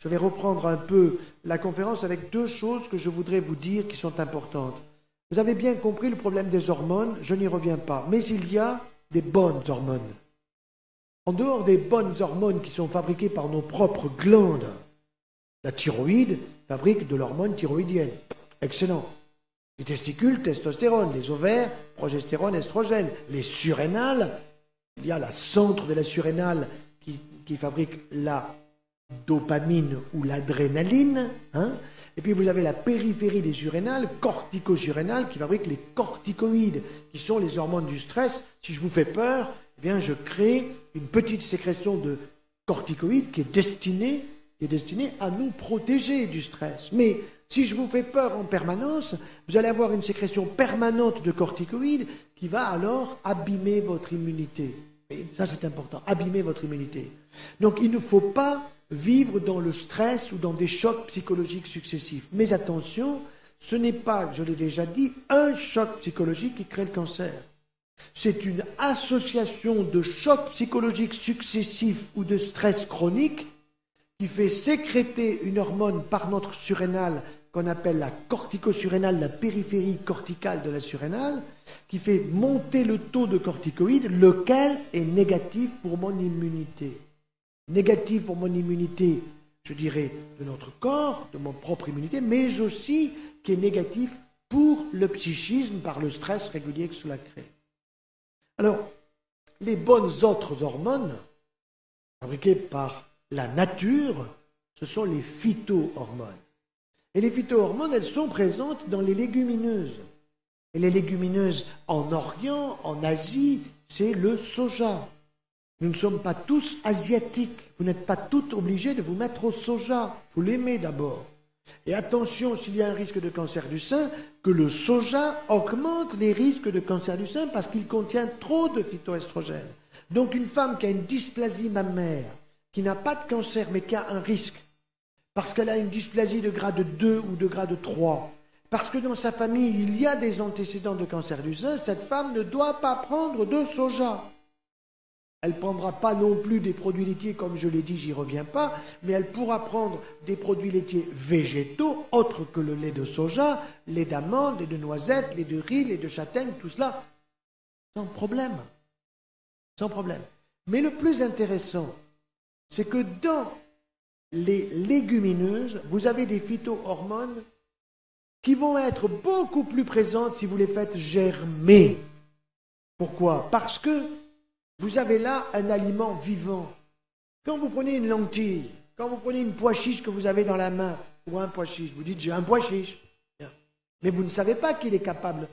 je vais reprendre un peu la conférence avec deux choses que je voudrais vous dire qui sont importantes. Vous avez bien compris le problème des hormones, je n'y reviens pas. Mais il y a des bonnes hormones. En dehors des bonnes hormones qui sont fabriquées par nos propres glandes, la thyroïde fabrique de l'hormone thyroïdienne. Excellent. Les testicules, testostérone. Les ovaires, progestérone, estrogène. Les surrénales, il y a la centre de la surrénale qui fabrique la dopamine ou l'adrénaline. Et puis vous avez la périphérie des surrénales, cortico-surrénale, qui fabrique les corticoïdes, qui sont les hormones du stress. Si je vous fais peur, eh bien je crée une petite sécrétion de corticoïdes qui est destinée à nous protéger du stress. Mais si je vous fais peur en permanence, vous allez avoir une sécrétion permanente de corticoïdes qui va alors abîmer votre immunité. Et ça, c'est important, abîmer votre immunité. Donc, il ne faut pas vivre dans le stress ou dans des chocs psychologiques successifs. Mais attention, ce n'est pas, je l'ai déjà dit, un choc psychologique qui crée le cancer. C'est une association de chocs psychologiques successifs ou de stress chronique qui fait sécréter une hormone par notre surrénale qu'on appelle la corticosurrénale, la périphérie corticale de la surrénale, qui fait monter le taux de corticoïdes, lequel est négatif pour mon immunité. Négatif pour mon immunité, je dirais, de notre corps, de mon propre immunité, mais aussi qui est négatif pour le psychisme par le stress régulier que cela crée. Alors, les bonnes autres hormones, fabriquées par la nature, ce sont les phytohormones. Et les phytohormones, elles sont présentes dans les légumineuses. Et les légumineuses en Orient, en Asie, c'est le soja. Nous ne sommes pas tous asiatiques. Vous n'êtes pas toutes obligés de vous mettre au soja. Il faut l'aimer d'abord. Et attention, s'il y a un risque de cancer du sein, que le soja augmente les risques de cancer du sein parce qu'il contient trop de phytoestrogènes. Donc une femme qui a une dysplasie mammaire, qui n'a pas de cancer mais qui a un risque, parce qu'elle a une dysplasie de grade 2 ou de grade 3, parce que dans sa famille il y a des antécédents de cancer du sein, cette femme ne doit pas prendre de soja. Elle ne prendra pas non plus des produits laitiers, comme je l'ai dit, j'y reviens pas, mais elle pourra prendre des produits laitiers végétaux, autres que le lait de soja, lait d'amande, lait de noisette, lait de riz, lait de châtaigne, tout cela, sans problème. Sans problème. Mais le plus intéressant, c'est que dans les légumineuses, vous avez des phytohormones qui vont être beaucoup plus présentes si vous les faites germer. Pourquoi? Parce que vous avez là un aliment vivant. Quand vous prenez une lentille, quand vous prenez une pois chiche que vous avez dans la main, ou un pois chiche, vous dites j'ai un pois chiche. Mais vous ne savez pas qu'il est capable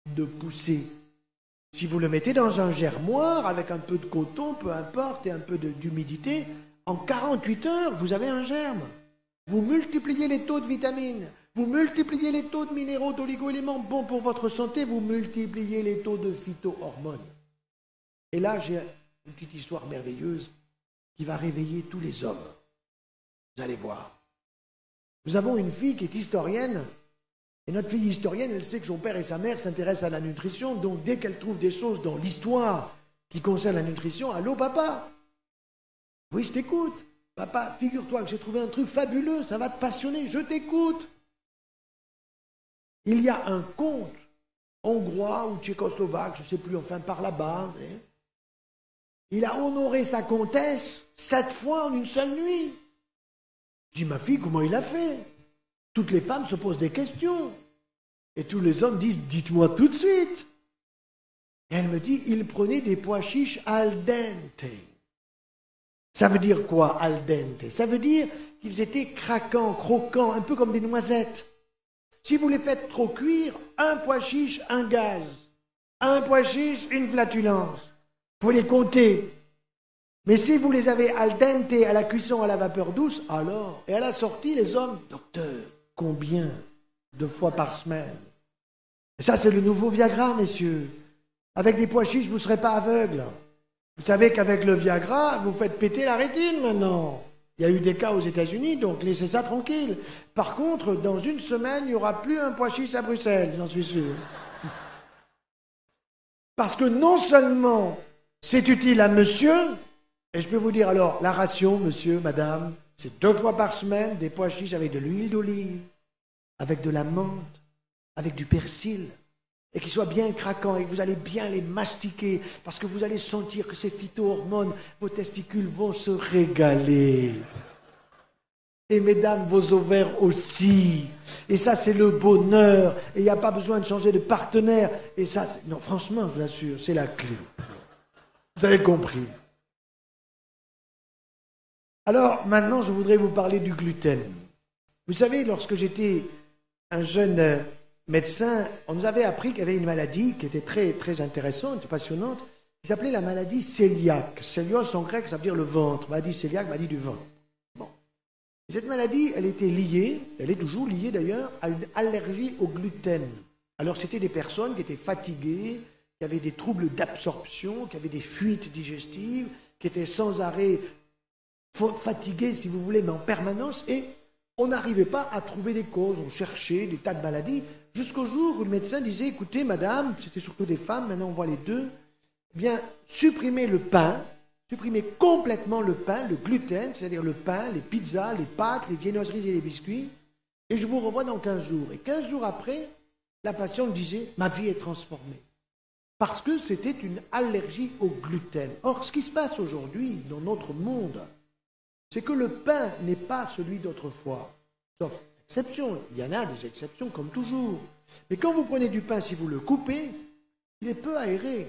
de pousser. Si vous le mettez dans un germoir avec un peu de coton, peu importe, et un peu d'humidité, en 48 heures, vous avez un germe. Vous multipliez les taux de vitamines, vous multipliez les taux de minéraux, d'oligo-éléments bons pour votre santé, vous multipliez les taux de phytohormones. Et là, j'ai une petite histoire merveilleuse qui va réveiller tous les hommes. Vous allez voir. Nous avons une fille qui est historienne, et notre fille historienne, elle sait que son père et sa mère s'intéressent à la nutrition, donc dès qu'elle trouve des choses dans l'histoire qui concernent la nutrition, allô papa? Oui, je t'écoute. Papa, figure-toi que j'ai trouvé un truc fabuleux, ça va te passionner, je t'écoute. Il y a un conte hongrois ou tchécoslovaque, je ne sais plus, enfin par là-bas. Il a honoré sa comtesse 7 fois en une seule nuit. Je dis, ma fille, comment il a fait? Toutes les femmes se posent des questions. Et tous les hommes disent, dites-moi tout de suite. Et elle me dit, il prenait des pois chiches al dente. Ça veut dire quoi, al dente? Ça veut dire qu'ils étaient craquants, croquants, un peu comme des noisettes. Si vous les faites trop cuire, un pois chiche, un gaz. Un pois chiche, une flatulence. Il faut les compter. Mais si vous les avez al dente à la cuisson à la vapeur douce, alors, et à la sortie, les hommes, docteur, combien de fois par semaine? Et ça, c'est le nouveau Viagra, messieurs. Avec des pois chiches, vous ne serez pas aveugle. Vous savez qu'avec le Viagra, vous faites péter la rétine maintenant. Il y a eu des cas aux États-Unis, donc laissez ça tranquille. Par contre, dans une semaine, il n'y aura plus un pois chiche à Bruxelles, j'en suis sûr. Parce que non seulement c'est utile à monsieur, et je peux vous dire alors, la ration, monsieur, madame, c'est 2 fois par semaine des pois chiches avec de l'huile d'olive, avec de la menthe, avec du persil, et qu'ils soient bien craquants et que vous allez bien les mastiquer parce que vous allez sentir que ces phyto-hormones, vos testicules vont se régaler. Et mesdames, vos ovaires aussi. Et ça, c'est le bonheur. Et il n'y a pas besoin de changer de partenaire. Et ça, non, franchement, je vous assure, c'est la clé. Vous avez compris. Alors, maintenant, je voudrais vous parler du gluten. Vous savez, lorsque j'étais un jeune médecin, on nous avait appris qu'il y avait une maladie qui était très, très intéressante, passionnante, qui s'appelait la maladie cœliaque. Cœlios, en grec, ça veut dire le ventre. Maladie cœliaque, maladie du ventre. Cette maladie, elle était liée, elle est toujours liée d'ailleurs, à une allergie au gluten. Alors c'était des personnes qui étaient fatiguées, qui avaient des troubles d'absorption, qui avaient des fuites digestives, qui étaient sans arrêt fatiguées, si vous voulez, mais en permanence, et on n'arrivait pas à trouver des causes. On cherchait des tas de maladies, jusqu'au jour où le médecin disait, écoutez madame, c'était surtout des femmes, maintenant on voit les deux, eh bien supprimez le pain, supprimez complètement le pain, le gluten, c'est-à-dire le pain, les pizzas, les pâtes, les viennoiseries et les biscuits, et je vous revois dans 15 jours. Et 15 jours après, la patiente disait, ma vie est transformée. Parce que c'était une allergie au gluten. Or, ce qui se passe aujourd'hui dans notre monde, c'est que le pain n'est pas celui d'autrefois. Sauf exception, il y en a des exceptions comme toujours. Mais quand vous prenez du pain, si vous le coupez, il est peu aéré.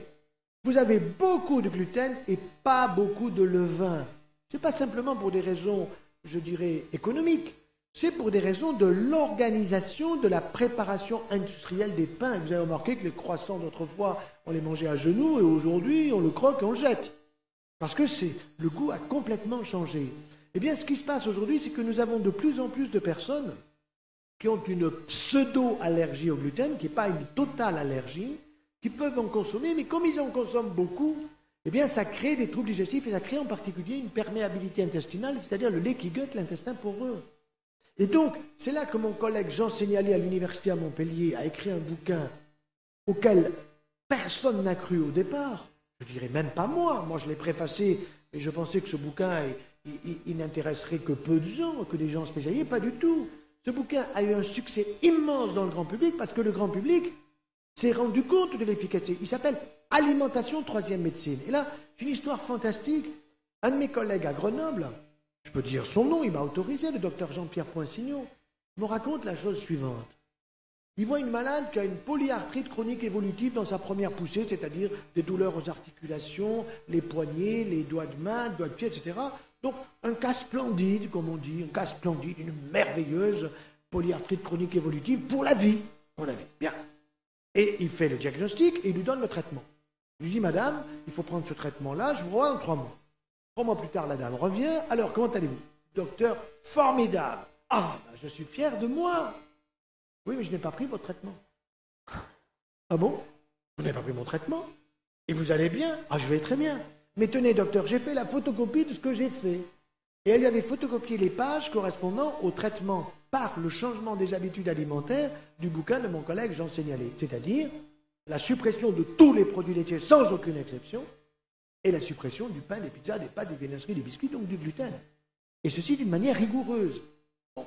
Vous avez beaucoup de gluten et pas beaucoup de levain. Ce n'est pas simplement pour des raisons, je dirais, économiques. C'est pour des raisons de l'organisation de la préparation industrielle des pains. Et vous avez remarqué que les croissants d'autrefois, on les mangeait à genoux et aujourd'hui, on le croque et on le jette. Parce que le goût a complètement changé. Eh bien, ce qui se passe aujourd'hui, c'est que nous avons de plus en plus de personnes qui ont une pseudo-allergie au gluten, qui n'est pas une totale allergie, qui peuvent en consommer, mais comme ils en consomment beaucoup, eh bien, ça crée des troubles digestifs et ça crée en particulier une perméabilité intestinale, c'est-à-dire le leaky gut, l'intestin poreux. Et donc, c'est là que mon collègue Jean Seignalé à l'université à Montpellier a écrit un bouquin auquel personne n'a cru au départ. Je dirais même pas moi. Moi, je l'ai préfacé et je pensais que ce bouquin, il n'intéresserait que peu de gens, que des gens spécialisés. Pas du tout. Ce bouquin a eu un succès immense dans le grand public parce que le grand public s'est rendu compte de l'efficacité. Il s'appelle Alimentation, troisième médecine. Et là, j'ai une histoire fantastique. Un de mes collègues à Grenoble, je peux dire son nom, il m'a autorisé, le docteur Jean-Pierre Poinsignot, me raconte la chose suivante. Il voit une malade qui a une polyarthrite chronique évolutive dans sa première poussée, c'est-à-dire des douleurs aux articulations, les poignets, les doigts de main, les doigts de pied, etc. Donc, un cas splendide, comme on dit, un cas splendide, une merveilleuse polyarthrite chronique évolutive pour la vie. Pour la vie. Bien. Et il fait le diagnostic et il lui donne le traitement. Il lui dit, madame, il faut prendre ce traitement-là, je vous revois dans 3 mois. 3 mois plus tard, la dame revient. Alors, comment allez-vous? Docteur, formidable. Ah, ben, je suis fier de moi. Oui, mais je n'ai pas pris votre traitement. Ah bon? Vous n'avez pas pris mon traitement? Et vous allez bien? Ah, je vais très bien. Mais tenez, docteur, j'ai fait la photocopie de ce que j'ai fait. Et elle lui avait photocopié les pages correspondant au traitement par le changement des habitudes alimentaires du bouquin de mon collègue Jean Seignalé. C'est-à-dire la suppression de tous les produits laitiers sans aucune exception et la suppression du pain, des pizzas, des pâtes, des viennoiseries, des biscuits, donc du gluten. Et ceci d'une manière rigoureuse. Bon.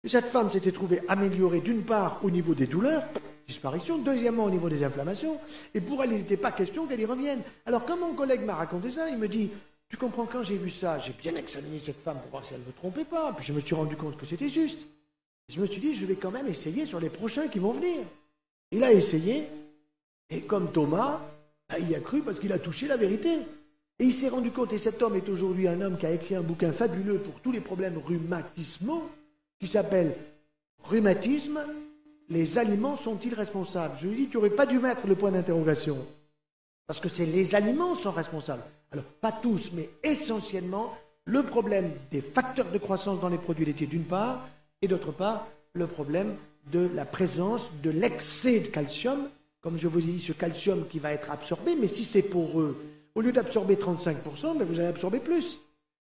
Et cette femme s'était trouvée améliorée d'une part au niveau des douleurs, disparition, deuxièmement au niveau des inflammations, et pour elle, il n'était pas question qu'elle y revienne. Alors quand mon collègue m'a raconté ça, il me dit, tu comprends, quand j'ai vu ça, j'ai bien examiné cette femme pour voir si elle ne me trompait pas, puis je me suis rendu compte que c'était juste. Et je me suis dit, je vais quand même essayer sur les prochains qui vont venir. Il a essayé, et comme Thomas, il y a cru parce qu'il a touché la vérité. Et il s'est rendu compte, et cet homme est aujourd'hui un homme qui a écrit un bouquin fabuleux pour tous les problèmes rhumatismaux, qui s'appelle « Rhumatisme, les aliments sont-ils responsables ?» Je lui dis, tu n'aurais pas dû mettre le point d'interrogation, parce que c'est les aliments qui sont responsables. Alors, pas tous, mais essentiellement, le problème des facteurs de croissance dans les produits laitiers d'une part, et d'autre part, le problème de la présence de l'excès de calcium, comme je vous ai dit, ce calcium qui va être absorbé, mais si c'est poreux, au lieu d'absorber 35%, ben vous allez absorber plus.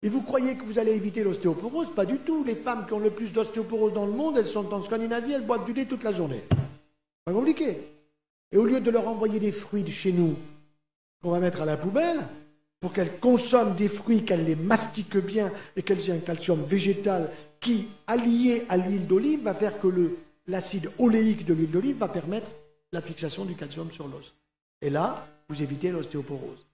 Et vous croyez que vous allez éviter l'ostéoporose? Pas du tout. Les femmes qui ont le plus d'ostéoporose dans le monde, elles sont en Scandinavie, elles boivent du lait toute la journée. Pas compliqué. Et au lieu de leur envoyer des fruits de chez nous, qu'on va mettre à la poubelle, pour qu'elle consomme des fruits, qu'elle les mastique bien et qu'elle ait un calcium végétal qui, allié à l'huile d'olive, va faire que l'acide oléique de l'huile d'olive va permettre la fixation du calcium sur l'os. Et là, vous évitez l'ostéoporose.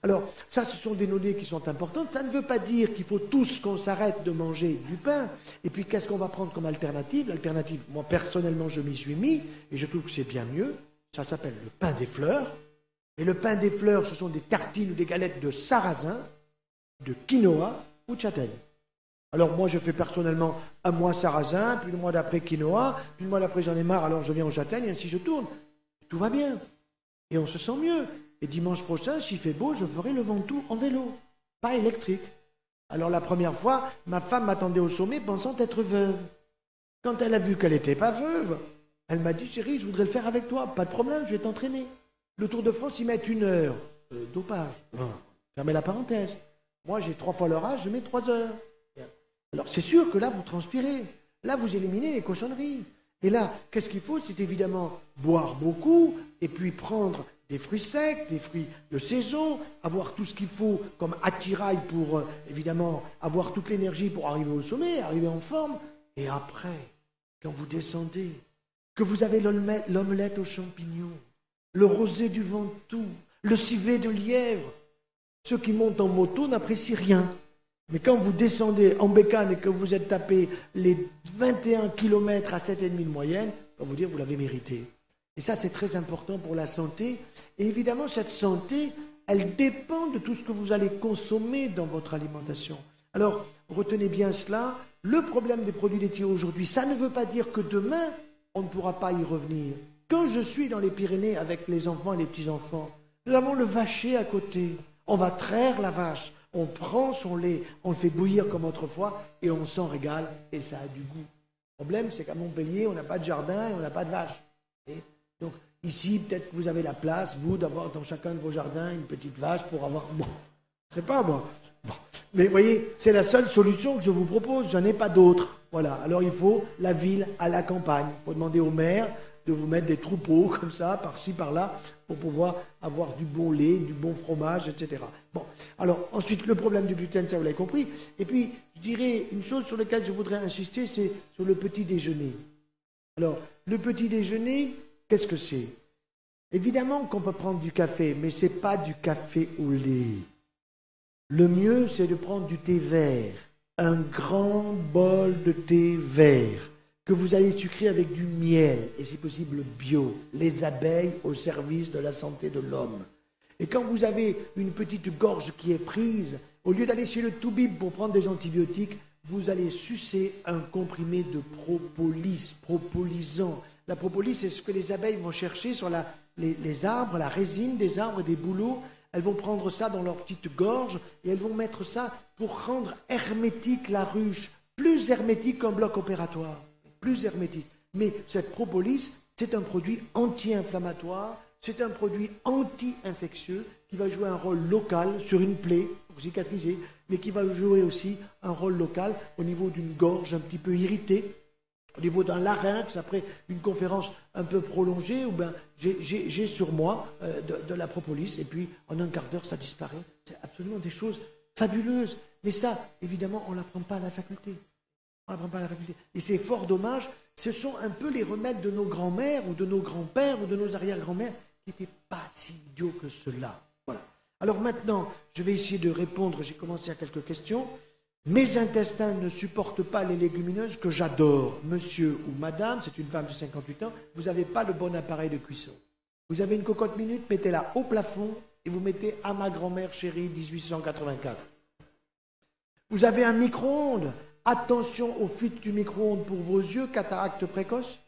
Alors, ça, ce sont des données qui sont importantes. Ça ne veut pas dire qu'il faut tous qu'on s'arrête de manger du pain. Et puis, qu'est-ce qu'on va prendre comme alternative? L'alternative, moi, personnellement, je m'y suis mis, et je trouve que c'est bien mieux. Ça s'appelle le pain des fleurs. Et le pain des fleurs, ce sont des tartines ou des galettes de sarrasin, de quinoa ou de châtaigne. Alors, moi, je fais personnellement un mois sarrasin, puis le mois d'après quinoa, puis le mois d'après j'en ai marre, alors je viens au châtaigne, et ainsi je tourne. Tout va bien. Et on se sent mieux. Et dimanche prochain, s'il fait beau, je ferai le Ventoux en vélo, pas électrique. Alors la première fois, ma femme m'attendait au sommet pensant être veuve. Quand elle a vu qu'elle n'était pas veuve, elle m'a dit, chérie, je voudrais le faire avec toi, pas de problème, je vais t'entraîner. Le Tour de France, ils mettent 1 heure. Dopage. Fermez la parenthèse. Moi, j'ai 3 fois leur âge, je mets 3 heures. Alors c'est sûr que là, vous transpirez. Là, vous éliminez les cochonneries. Et là, qu'est-ce qu'il faut? C'est évidemment boire beaucoup et puis prendre des fruits secs, des fruits de saison, avoir tout ce qu'il faut comme attirail pour, évidemment, avoir toute l'énergie pour arriver au sommet, arriver en forme. Et après, quand vous descendez, que vous avez l'omelette aux champignons, le rosé du Ventoux, le civet de lièvre, ceux qui montent en moto n'apprécient rien. Mais quand vous descendez en bécane et que vous êtes tapé les 21 km à 7,5 de moyenne, on va vous dire que vous l'avez mérité. Et ça, c'est très important pour la santé. Et évidemment, cette santé, elle dépend de tout ce que vous allez consommer dans votre alimentation. Alors, retenez bien cela. Le problème des produits laitiers aujourd'hui, ça ne veut pas dire que demain, on ne pourra pas y revenir. Quand je suis dans les Pyrénées avec les enfants et les petits-enfants, nous avons le vacher à côté. On va traire la vache. On prend son lait, on le fait bouillir comme autrefois et on s'en régale et ça a du goût. Le problème, c'est qu'à Montpellier, on n'a pas de jardin et on n'a pas de vache. Donc ici, peut-être que vous avez la place, vous, d'avoir dans chacun de vos jardins une petite vache pour avoir... Bon, c'est pas moi. Bon. Mais vous voyez, c'est la seule solution que je vous propose, j'en ai pas d'autre. Voilà, alors il faut la ville à la campagne. Il faut demander au maire de vous mettre des troupeaux comme ça, par-ci, par-là, pour pouvoir avoir du bon lait, du bon fromage, etc. Bon, alors ensuite, le problème du gluten, ça vous l'avez compris. Et puis, je dirais une chose sur laquelle je voudrais insister, c'est sur le petit déjeuner. Alors, le petit déjeuner, qu'est-ce que c'est? Évidemment qu'on peut prendre du café, mais ce n'est pas du café au lait. Le mieux, c'est de prendre du thé vert, un grand bol de thé vert, que vous allez sucrer avec du miel, et si possible bio, les abeilles au service de la santé de l'homme. Et quand vous avez une petite gorge qui est prise, au lieu d'aller chez le toubib pour prendre des antibiotiques, vous allez sucer un comprimé de propolis, propolisant. La propolis, c'est ce que les abeilles vont chercher sur les arbres, la résine des arbres, des bouleaux. Elles vont prendre ça dans leur petite gorge et elles vont mettre ça pour rendre hermétique la ruche, plus hermétique qu'un bloc opératoire. Plus hermétique. Mais cette propolis, c'est un produit anti-inflammatoire, c'est un produit anti-infectieux qui va jouer un rôle local sur une plaie, pour cicatriser, mais qui va jouer aussi un rôle local au niveau d'une gorge un petit peu irritée, au niveau d'un larynx, après une conférence un peu prolongée, où ben, j'ai sur moi de la propolis, et puis en un quart d'heure, ça disparaît. C'est absolument des choses fabuleuses. Mais ça, évidemment, on ne l'apprend pas à la faculté. On n'apprend pas à la faculté. Et c'est fort dommage, ce sont un peu les remèdes de nos grands-mères ou de nos grands-pères ou de nos arrière-grands-mères qui n'étaient pas si idiots que cela. Voilà. Alors maintenant, je vais essayer de répondre, j'ai commencé à quelques questions. Mes intestins ne supportent pas les légumineuses que j'adore. Monsieur ou madame, c'est une femme de 58 ans, vous n'avez pas le bon appareil de cuisson. Vous avez une cocotte minute, mettez-la au plafond et vous mettez à ma grand-mère chérie 1884. Vous avez un micro-ondes. Attention aux fuites du micro-ondes pour vos yeux, cataracte précoce.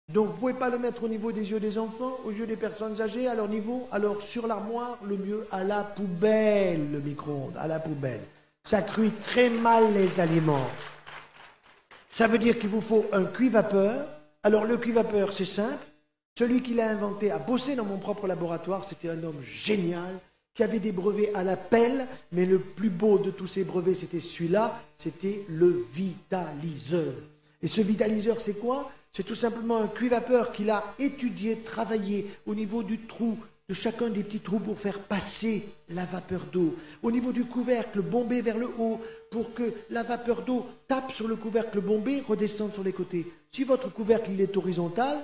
Donc vous ne pouvez pas le mettre au niveau des yeux des enfants, aux yeux des personnes âgées, à leur niveau. Alors sur l'armoire, le mieux, à la poubelle, le micro-ondes, à la poubelle. Ça cuit très mal les aliments. Ça veut dire qu'il vous faut un cuit-vapeur. Alors le cuit-vapeur, c'est simple. Celui qui l'a inventé a bossé dans mon propre laboratoire. C'était un homme génial qui avait des brevets à la pelle, mais le plus beau de tous ces brevets, c'était celui-là, c'était le vitaliseur. Et ce vitaliseur, c'est quoi? C'est tout simplement un cuit-vapeur qu'il a étudié, travaillé au niveau du trou de chacun des petits trous pour faire passer la vapeur d'eau. Au niveau du couvercle, bomber vers le haut pour que la vapeur d'eau tape sur le couvercle bombé, redescende sur les côtés. Si votre couvercle il est horizontal,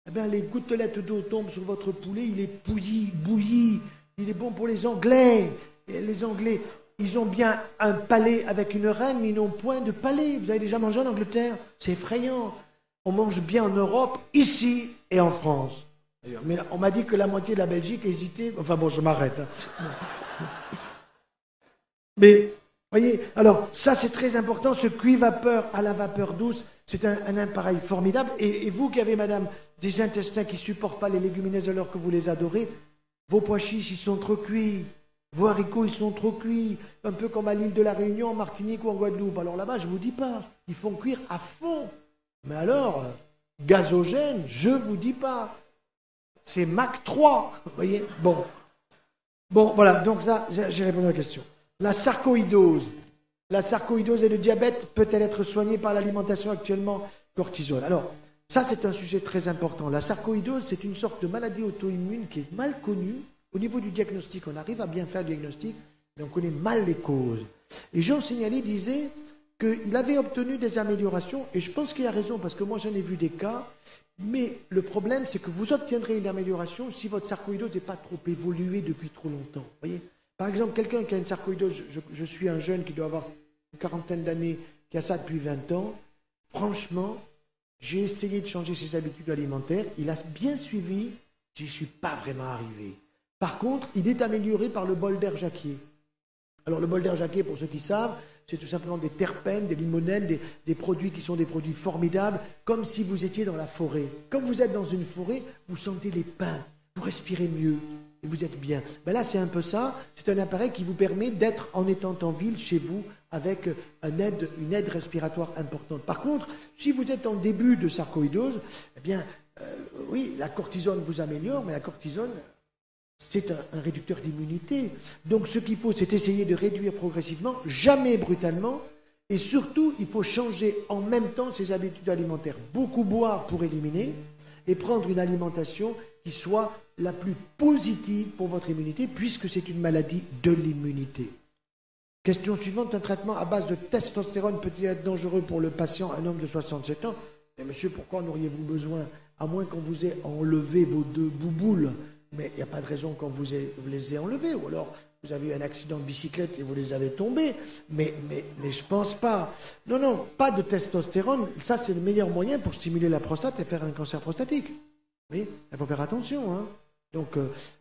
eh bien, les gouttelettes d'eau tombent sur votre poulet, il est bouilli. Il est bon pour les Anglais. Et les Anglais, ils ont bien un palais avec une reine, mais ils n'ont point de palais. Vous avez déjà mangé en Angleterre? C'est effrayant. On mange bien en Europe, ici et en France. Mais on m'a dit que la moitié de la Belgique hésitait. Enfin bon, je m'arrête. Mais, voyez, alors ça c'est très important, ce cuit-vapeur à la vapeur douce, c'est un appareil formidable. Et vous qui avez, madame, des intestins qui ne supportent pas les légumineuses alors que vous les adorez, vos pois chiches, ils sont trop cuits. Vos haricots, ils sont trop cuits. Un peu comme à l'île de la Réunion, en Martinique ou en Guadeloupe. Alors là-bas, je ne vous dis pas. Ils font cuire à fond. Mais alors, gazogène, je ne vous dis pas. C'est Mach 3, vous voyez. Bon, voilà, donc ça, j'ai répondu à la question. La sarcoïdose. La sarcoïdose et le diabète peut-elle être soignée par l'alimentation actuellement cortisone? Alors, ça, c'est un sujet très important. La sarcoïdose, c'est une sorte de maladie auto-immune qui est mal connue. Au niveau du diagnostic, on arrive à bien faire le diagnostic, mais on connaît mal les causes. Et Jean Signali disait qu'il avait obtenu des améliorations, et je pense qu'il a raison, parce que moi, j'en ai vu des cas. Mais le problème, c'est que vous obtiendrez une amélioration si votre sarcoïdose n'est pas trop évoluée depuis trop longtemps. Voyez, par exemple, quelqu'un qui a une sarcoïdose, je suis un jeune qui doit avoir une quarantaine d'années, qui a ça depuis 20 ans, franchement, j'ai essayé de changer ses habitudes alimentaires, il a bien suivi, je n'y suis pas vraiment arrivé. Par contre, il est amélioré par le bol d'air Jacquier. Alors le bol d'air Jacquier, pour ceux qui savent, c'est tout simplement des terpènes, des limonènes, des produits qui sont des produits formidables, comme si vous étiez dans la forêt. Quand vous êtes dans une forêt, vous sentez les pins, vous respirez mieux et vous êtes bien. Ben là, c'est un peu ça. C'est un appareil qui vous permet d'être, en étant en ville, chez vous, avec une aide respiratoire importante. Par contre, si vous êtes en début de sarcoïdose, eh bien, oui, la cortisone vous améliore, mais la cortisone... c'est un réducteur d'immunité. Donc ce qu'il faut, c'est essayer de réduire progressivement, jamais brutalement, et surtout, il faut changer en même temps ses habitudes alimentaires. Beaucoup boire pour éliminer, et prendre une alimentation qui soit la plus positive pour votre immunité, puisque c'est une maladie de l'immunité. Question suivante, un traitement à base de testostérone peut-il être dangereux pour le patient, un homme de 67 ans? Mais monsieur, pourquoi en auriez-vous besoin, à moins qu'on vous ait enlevé vos 2 bouboules? Mais il n'y a pas de raison quand vous les ayez enlevés, ou alors vous avez eu un accident de bicyclette et vous les avez tombés, mais je ne pense pas. Non, pas de testostérone, ça c'est le meilleur moyen pour stimuler la prostate et faire un cancer prostatique. Oui, il faut faire attention. Hein. Donc,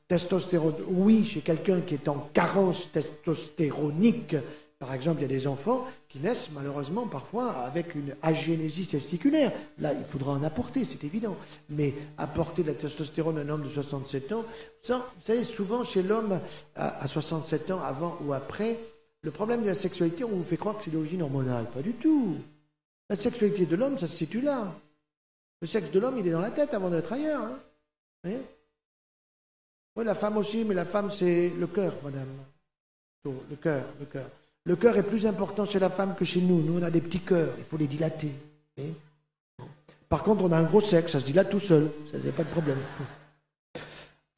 testostérone, oui, chez quelqu'un qui est en carence testostéronique. Par exemple, il y a des enfants qui naissent malheureusement parfois avec une agénésie testiculaire. Là, il faudra en apporter, c'est évident. Mais apporter de la testostérone à un homme de 67 ans, ça, vous savez, souvent chez l'homme à 67 ans, avant ou après, le problème de la sexualité, on vous fait croire que c'est d'origine hormonale. Pas du tout. La sexualité de l'homme, ça se situe là. Le sexe de l'homme, il est dans la tête avant d'être ailleurs. Hein. Oui, la femme aussi, mais la femme, c'est le cœur, madame. Le cœur. Le cœur est plus important chez la femme que chez nous. Nous, on a des petits cœurs, il faut les dilater. Par contre, on a un gros sexe, ça se dilate tout seul. Ça, c'est pas de problème.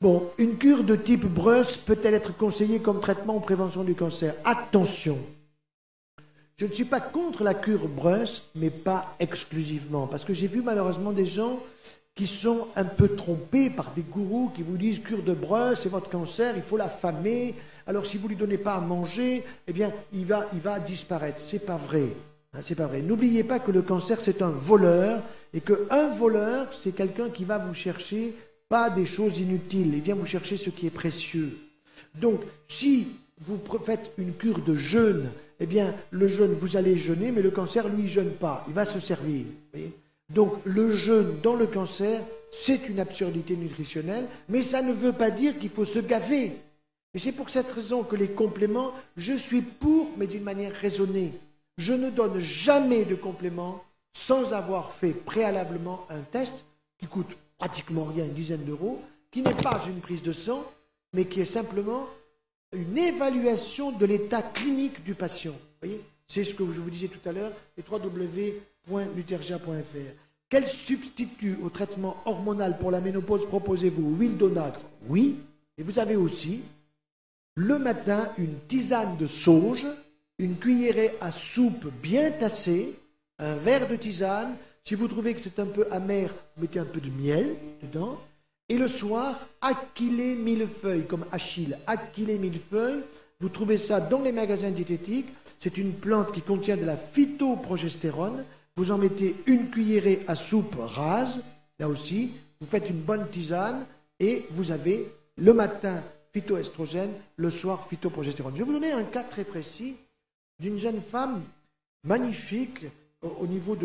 Bon, une cure de type Bruss peut-elle être conseillée comme traitement ou prévention du cancer? Attention, je ne suis pas contre la cure Bruss, mais pas exclusivement. Parce que j'ai vu malheureusement des gens qui sont un peu trompés par des gourous qui vous disent cure de Bruss, c'est votre cancer, il faut l'affamer. Alors si vous ne lui donnez pas à manger, eh bien il va disparaître. C'est pas vrai. C'est pas vrai. N'oubliez pas que le cancer c'est un voleur et qu'un voleur c'est quelqu'un qui va vous chercher pas des choses inutiles, il vient vous chercher ce qui est précieux. Donc si vous faites une cure de jeûne, eh bien le jeûne vous allez jeûner, mais le cancer lui il jeûne pas, il va se servir. Vous voyez ? Donc le jeûne dans le cancer, c'est une absurdité nutritionnelle, mais ça ne veut pas dire qu'il faut se gaver. Et c'est pour cette raison que les compléments, je suis pour, mais d'une manière raisonnée. Je ne donne jamais de compléments sans avoir fait préalablement un test qui coûte pratiquement rien, une dizaine d'euros, qui n'est pas une prise de sang, mais qui est simplement une évaluation de l'état clinique du patient. Vous voyez ? C'est ce que je vous disais tout à l'heure, les www.nutergia.fr. Quel substitut au traitement hormonal pour la ménopause proposez-vous? Huile d'onagre? Oui. Et vous avez aussi, le matin, une tisane de sauge, une cuillerée à soupe bien tassée, un verre de tisane. Si vous trouvez que c'est un peu amer, vous mettez un peu de miel dedans. Et le soir, Achillée millefeuille, comme Achille, Achillée millefeuille. Vous trouvez ça dans les magasins diététiques. C'est une plante qui contient de la phytoprogestérone. Vous en mettez une cuillerée à soupe rase, là aussi. Vous faites une bonne tisane et vous avez le matin phytoestrogène, le soir phytoprogestérone. Je vais vous donner un cas très précis d'une jeune femme magnifique au niveau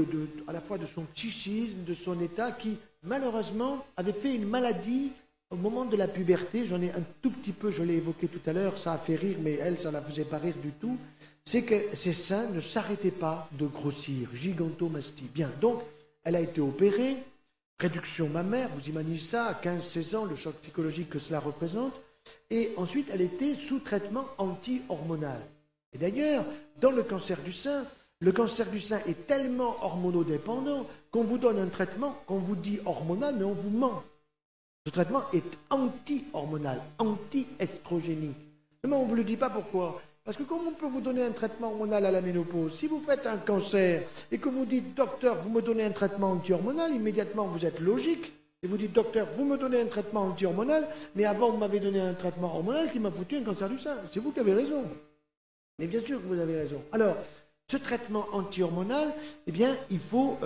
à la fois de son psychisme, de son état, qui malheureusement avait fait une maladie au moment de la puberté. J'en ai un tout petit peu, je l'ai évoqué tout à l'heure, ça a fait rire, mais elle, ça ne la faisait pas rire du tout. C'est que ses seins ne s'arrêtaient pas de grossir, gigantomastie. Bien, donc, elle a été opérée, réduction mammaire, vous imaginez ça, à 15-16 ans, le choc psychologique que cela représente, et ensuite, elle était sous traitement anti-hormonal. Et d'ailleurs, dans le cancer du sein est tellement hormonodépendant qu'on vous donne un traitement, qu'on vous dit hormonal, mais on vous ment. Ce traitement est anti-hormonal, anti-estrogénique. Mais on ne vous le dit pas pourquoi. Parce que comment on peut vous donner un traitement hormonal à la ménopause? Si vous faites un cancer et que vous dites, docteur, vous me donnez un traitement anti-hormonal, immédiatement vous êtes logique. Et vous dites, docteur, vous me donnez un traitement anti-hormonal, mais avant vous m'avez donné un traitement hormonal qui m'a foutu un cancer du sein. C'est vous qui avez raison. Mais bien sûr que vous avez raison. Alors, ce traitement anti-hormonal, eh bien, il faut,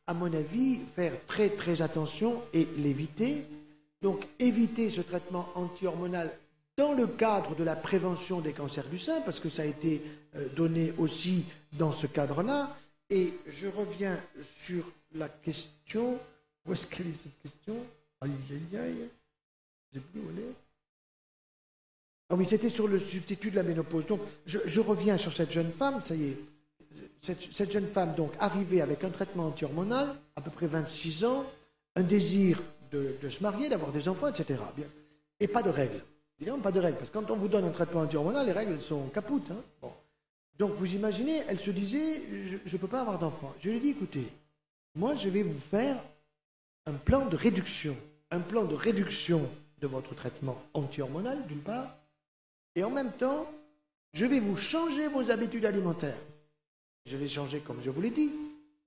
à mon avis, faire très très attention et l'éviter. Donc, éviter ce traitement anti-hormonal dans le cadre de la prévention des cancers du sein, parce que ça a été donné aussi dans ce cadre-là. Et je reviens sur la question. Où est-ce qu'elle est cette question? Aïe, aïe, aïe. Je ne sais plus où elle est. Ah oui, c'était sur le substitut de la ménopause. Donc, je reviens sur cette jeune femme, ça y est. Cette jeune femme, donc, arrivée avec un traitement anti-hormonal, à peu près 26 ans, un désir de se marier, d'avoir des enfants, etc. Bien. Et pas de règles. Évidemment, pas de règles, parce que quand on vous donne un traitement anti-hormonal, les règles sont capoutes. Hein. Bon. Donc, vous imaginez, elle se disait, je ne peux pas avoir d'enfants. Je lui ai dit, écoutez, moi, je vais vous faire un plan de réduction de votre traitement anti-hormonal, d'une part, et en même temps, je vais vous changer vos habitudes alimentaires. Je vais changer comme je vous l'ai dit,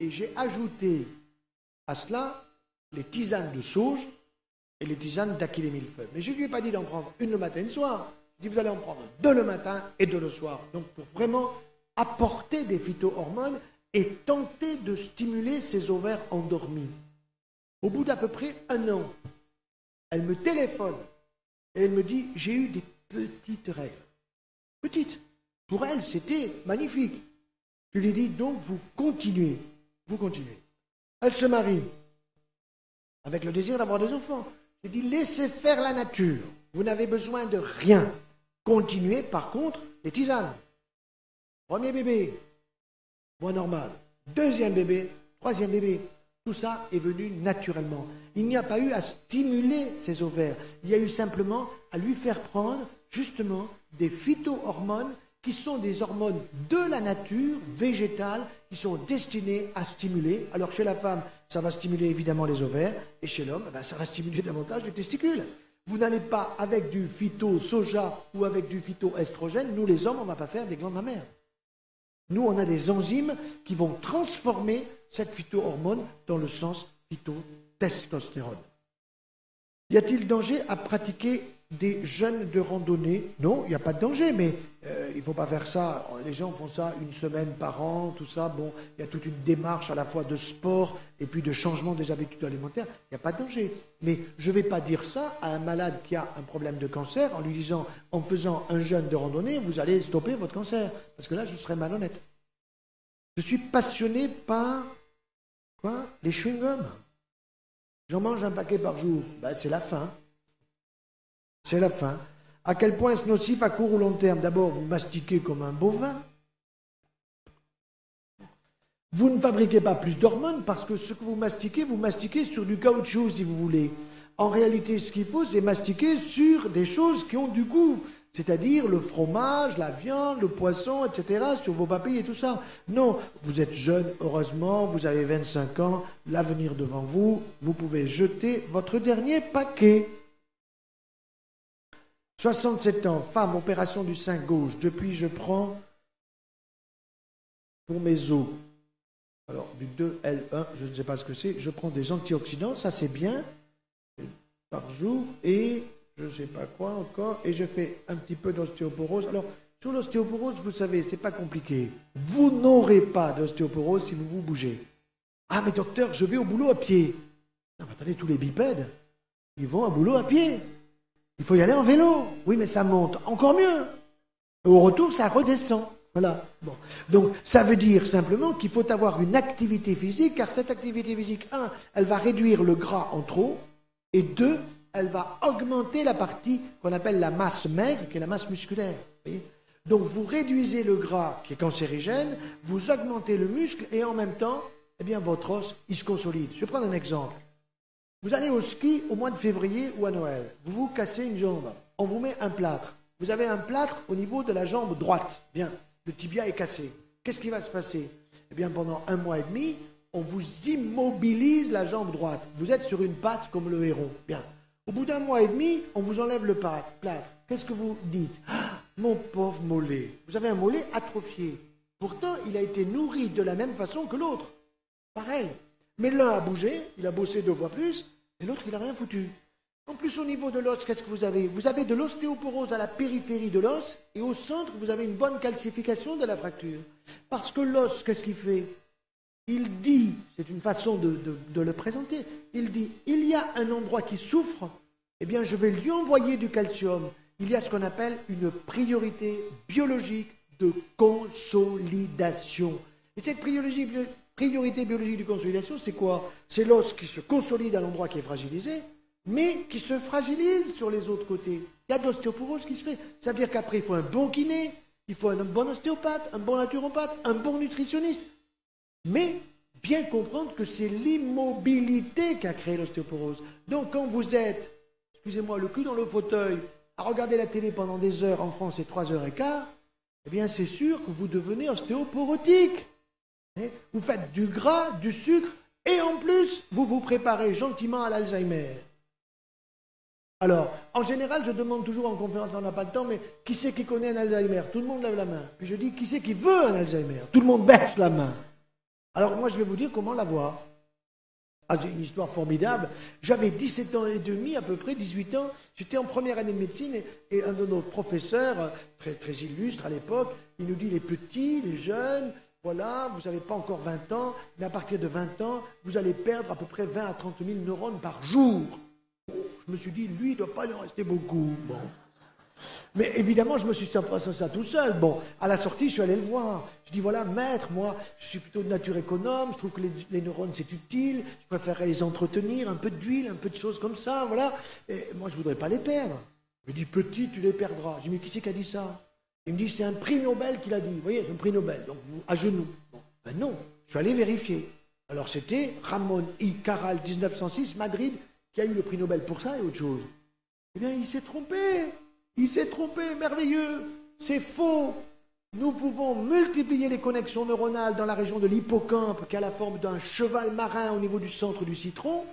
et j'ai ajouté à cela les tisanes de sauge et les tisanes d'Achillée millefeuille. Mais je ne lui ai pas dit d'en prendre une le matin et une le soir. Je dis, vous allez en prendre 2 le matin et 2 le soir. Donc, pour vraiment apporter des phytohormones et tenter de stimuler ses ovaires endormis. Au bout d'à peu près 1 an, elle me téléphone et elle me dit, j'ai eu des petites règles. Petites. Pour elle, c'était magnifique. Je lui ai dit, donc, vous continuez. Elle se marie avec le désir d'avoir des enfants. Je lui ai dit, laissez faire la nature. Vous n'avez besoin de rien. Continuez, par contre, les tisanes. Premier bébé, moins normal. 2e bébé, 3e bébé. Tout ça est venu naturellement. Il n'y a pas eu à stimuler ses ovaires. Il y a eu simplement à lui faire prendre, justement, des phytohormones qui sont des hormones de la nature, végétales, qui sont destinées à stimuler. Alors chez la femme, ça va stimuler évidemment les ovaires, et chez l'homme, ça va stimuler davantage les testicules. Vous n'allez pas avec du phyto-soja ou avec du phytoestrogène, nous les hommes, on ne va pas faire des glandes mammaires. Nous, on a des enzymes qui vont transformer cette phytohormone dans le sens phytotestostérone. Y a-t-il danger à pratiquer des jeûnes de randonnée? Non, il n'y a pas de danger, mais il ne faut pas faire ça. Les gens font ça 1 semaine par an, tout ça. Bon, il y a toute une démarche à la fois de sport et puis de changement des habitudes alimentaires. Il n'y a pas de danger. Mais je ne vais pas dire ça à un malade qui a un problème de cancer en lui disant, en faisant un jeûne de randonnée, vous allez stopper votre cancer. Parce que là, je serais malhonnête. Je suis passionné par les chewing-gums. J'en mange un paquet par jour. Ben, c'est la faim. C'est la faim. À quel point est-ce nocif à court ou long terme? D'abord, vous mastiquez comme un bovin. Vous ne fabriquez pas plus d'hormones parce que ce que vous mastiquez sur du caoutchouc, si vous voulez. En réalité, ce qu'il faut, c'est mastiquer sur des choses qui ont du goût. C'est-à-dire le fromage, la viande, le poisson, etc., sur vos papilles et tout ça. Non, vous êtes jeune, heureusement, vous avez 25 ans, l'avenir devant vous, vous pouvez jeter votre dernier paquet. 67 ans, femme, opération du sein gauche. Depuis, je prends pour mes os. Alors, du 2L1, je ne sais pas ce que c'est, je prends des antioxydants, ça c'est bien, par jour, et je ne sais pas quoi encore, et je fais un petit peu d'ostéoporose. Alors, sur l'ostéoporose, vous savez, c'est pas compliqué. Vous n'aurez pas d'ostéoporose si vous vous bougez. Ah, mais docteur, je vais au boulot à pied. Non, mais attendez, tous les bipèdes, ils vont au boulot à pied. Il faut y aller en vélo. Oui, mais ça monte encore mieux. Et au retour, ça redescend. Voilà. Bon. Donc, ça veut dire simplement qu'il faut avoir une activité physique, car cette activité physique, un, elle va réduire le gras en trop, et deux, elle va augmenter la partie qu'on appelle la masse maigre, qui est la masse musculaire. Vous voyez ? Donc, vous réduisez le gras qui est cancérigène, vous augmentez le muscle, et en même temps, eh bien, votre os, il se consolide. Je vais prendre un exemple. Vous allez au ski au mois de février ou à Noël. Vous vous cassez une jambe. On vous met un plâtre. Vous avez un plâtre au niveau de la jambe droite. Bien, le tibia est cassé. Qu'est-ce qui va se passer? Eh bien, pendant 1 mois et demi, on vous immobilise la jambe droite. Vous êtes sur une patte comme le héron. Bien. Au bout d'1 mois et demi, on vous enlève le plâtre. Qu'est-ce que vous dites? Ah, mon pauvre mollet. Vous avez un mollet atrophié. Pourtant, il a été nourri de la même façon que l'autre. Pareil. Mais l'un a bougé, il a bossé 2 fois plus, et l'autre, il n'a rien foutu. En plus, au niveau de l'os, qu'est-ce que vous avez? Vous avez de l'ostéoporose à la périphérie de l'os, et au centre, vous avez une bonne calcification de la fracture. Parce que l'os, qu'est-ce qu'il fait? Il dit, c'est une façon de le présenter, il dit, il y a un endroit qui souffre, eh bien, je vais lui envoyer du calcium. Il y a ce qu'on appelle une priorité biologique de consolidation. Et cette priorité biologique de consolidation, c'est quoi? C'est l'os qui se consolide à l'endroit qui est fragilisé, mais qui se fragilise sur les autres côtés. Il y a de l'ostéoporose qui se fait. Ça veut dire qu'après, il faut un bon kiné, il faut un bon ostéopathe, un bon naturopathe, un bon nutritionniste. Mais bien comprendre que c'est l'immobilité qui a créé l'ostéoporose. Donc quand vous êtes, excusez-moi, le cul dans le fauteuil, à regarder la télé pendant des heures, en France c'est 3h15, eh bien c'est sûr que vous devenez ostéoporotique. Vous faites du gras, du sucre, et en plus, vous vous préparez gentiment à l'Alzheimer. Alors, en général, je demande toujours en conférence, on n'a pas le temps, mais qui c'est qui connaît un Alzheimer? Tout le monde lève la main. Puis je dis, qui c'est qui veut un Alzheimer? Tout le monde baisse la main. Alors moi, je vais vous dire comment l'avoir. Ah, c'est une histoire formidable. J'avais 17 ans et demi, à peu près, 18 ans. J'étais en première année de médecine et un de nos professeurs, très, très illustre à l'époque, il nous dit, les petits, les jeunes, voilà, vous n'avez pas encore 20 ans, mais à partir de 20 ans, vous allez perdre à peu près 20 à 30 000 neurones par jour. Je me suis dit, lui, il ne doit pas en rester beaucoup. Bon. Mais évidemment, je me suis passé ça tout seul. Bon, à la sortie, je suis allé le voir. Je dis, voilà, maître, moi, je suis plutôt de nature économe, je trouve que les neurones, c'est utile, je préférerais les entretenir, un peu d'huile, un peu de choses comme ça, voilà. Et moi, je ne voudrais pas les perdre. Il me dit, petit, tu les perdras. Je dis, mais qui c'est qui a dit ça? Il me dit, c'est un prix Nobel qui l'a dit. Vous voyez, c'est un prix Nobel, donc à genoux. Bon, ben non, je suis allé vérifier. Alors, c'était Ramón y Cajal, 1906, Madrid, qui a eu le prix Nobel pour ça et autre chose. Eh bien, il s'est trompé. Il s'est trompé, merveilleux. C'est faux. Nous pouvons multiplier les connexions neuronales dans la région de l'hippocampe, qui a la forme d'un cheval marin au niveau du centre du citron.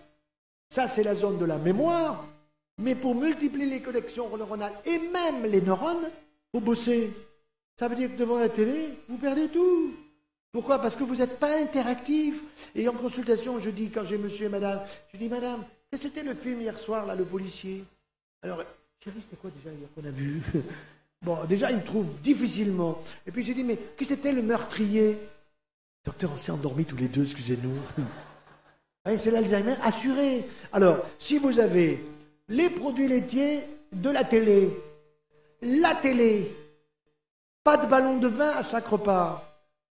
Ça, c'est la zone de la mémoire. Mais pour multiplier les connexions neuronales et même les neurones, il faut bosser. Ça veut dire que devant la télé, vous perdez tout. Pourquoi? Parce que vous n'êtes pas interactif. Et en consultation, je dis, quand j'ai monsieur et madame, je dis, madame, qu'est-ce que c'était le film hier soir, là, le policier? Alors, chérie, c'était quoi déjà hier qu'on a vu? Bon, déjà, il me trouve difficilement. Et puis j'ai dit, mais qui c'était le meurtrier? Docteur, on s'est endormis tous les deux, excusez-nous. Oui, c'est l'Alzheimer assuré. Alors, si vous avez les produits laitiers de la télé, pas de ballon de vin à chaque repas,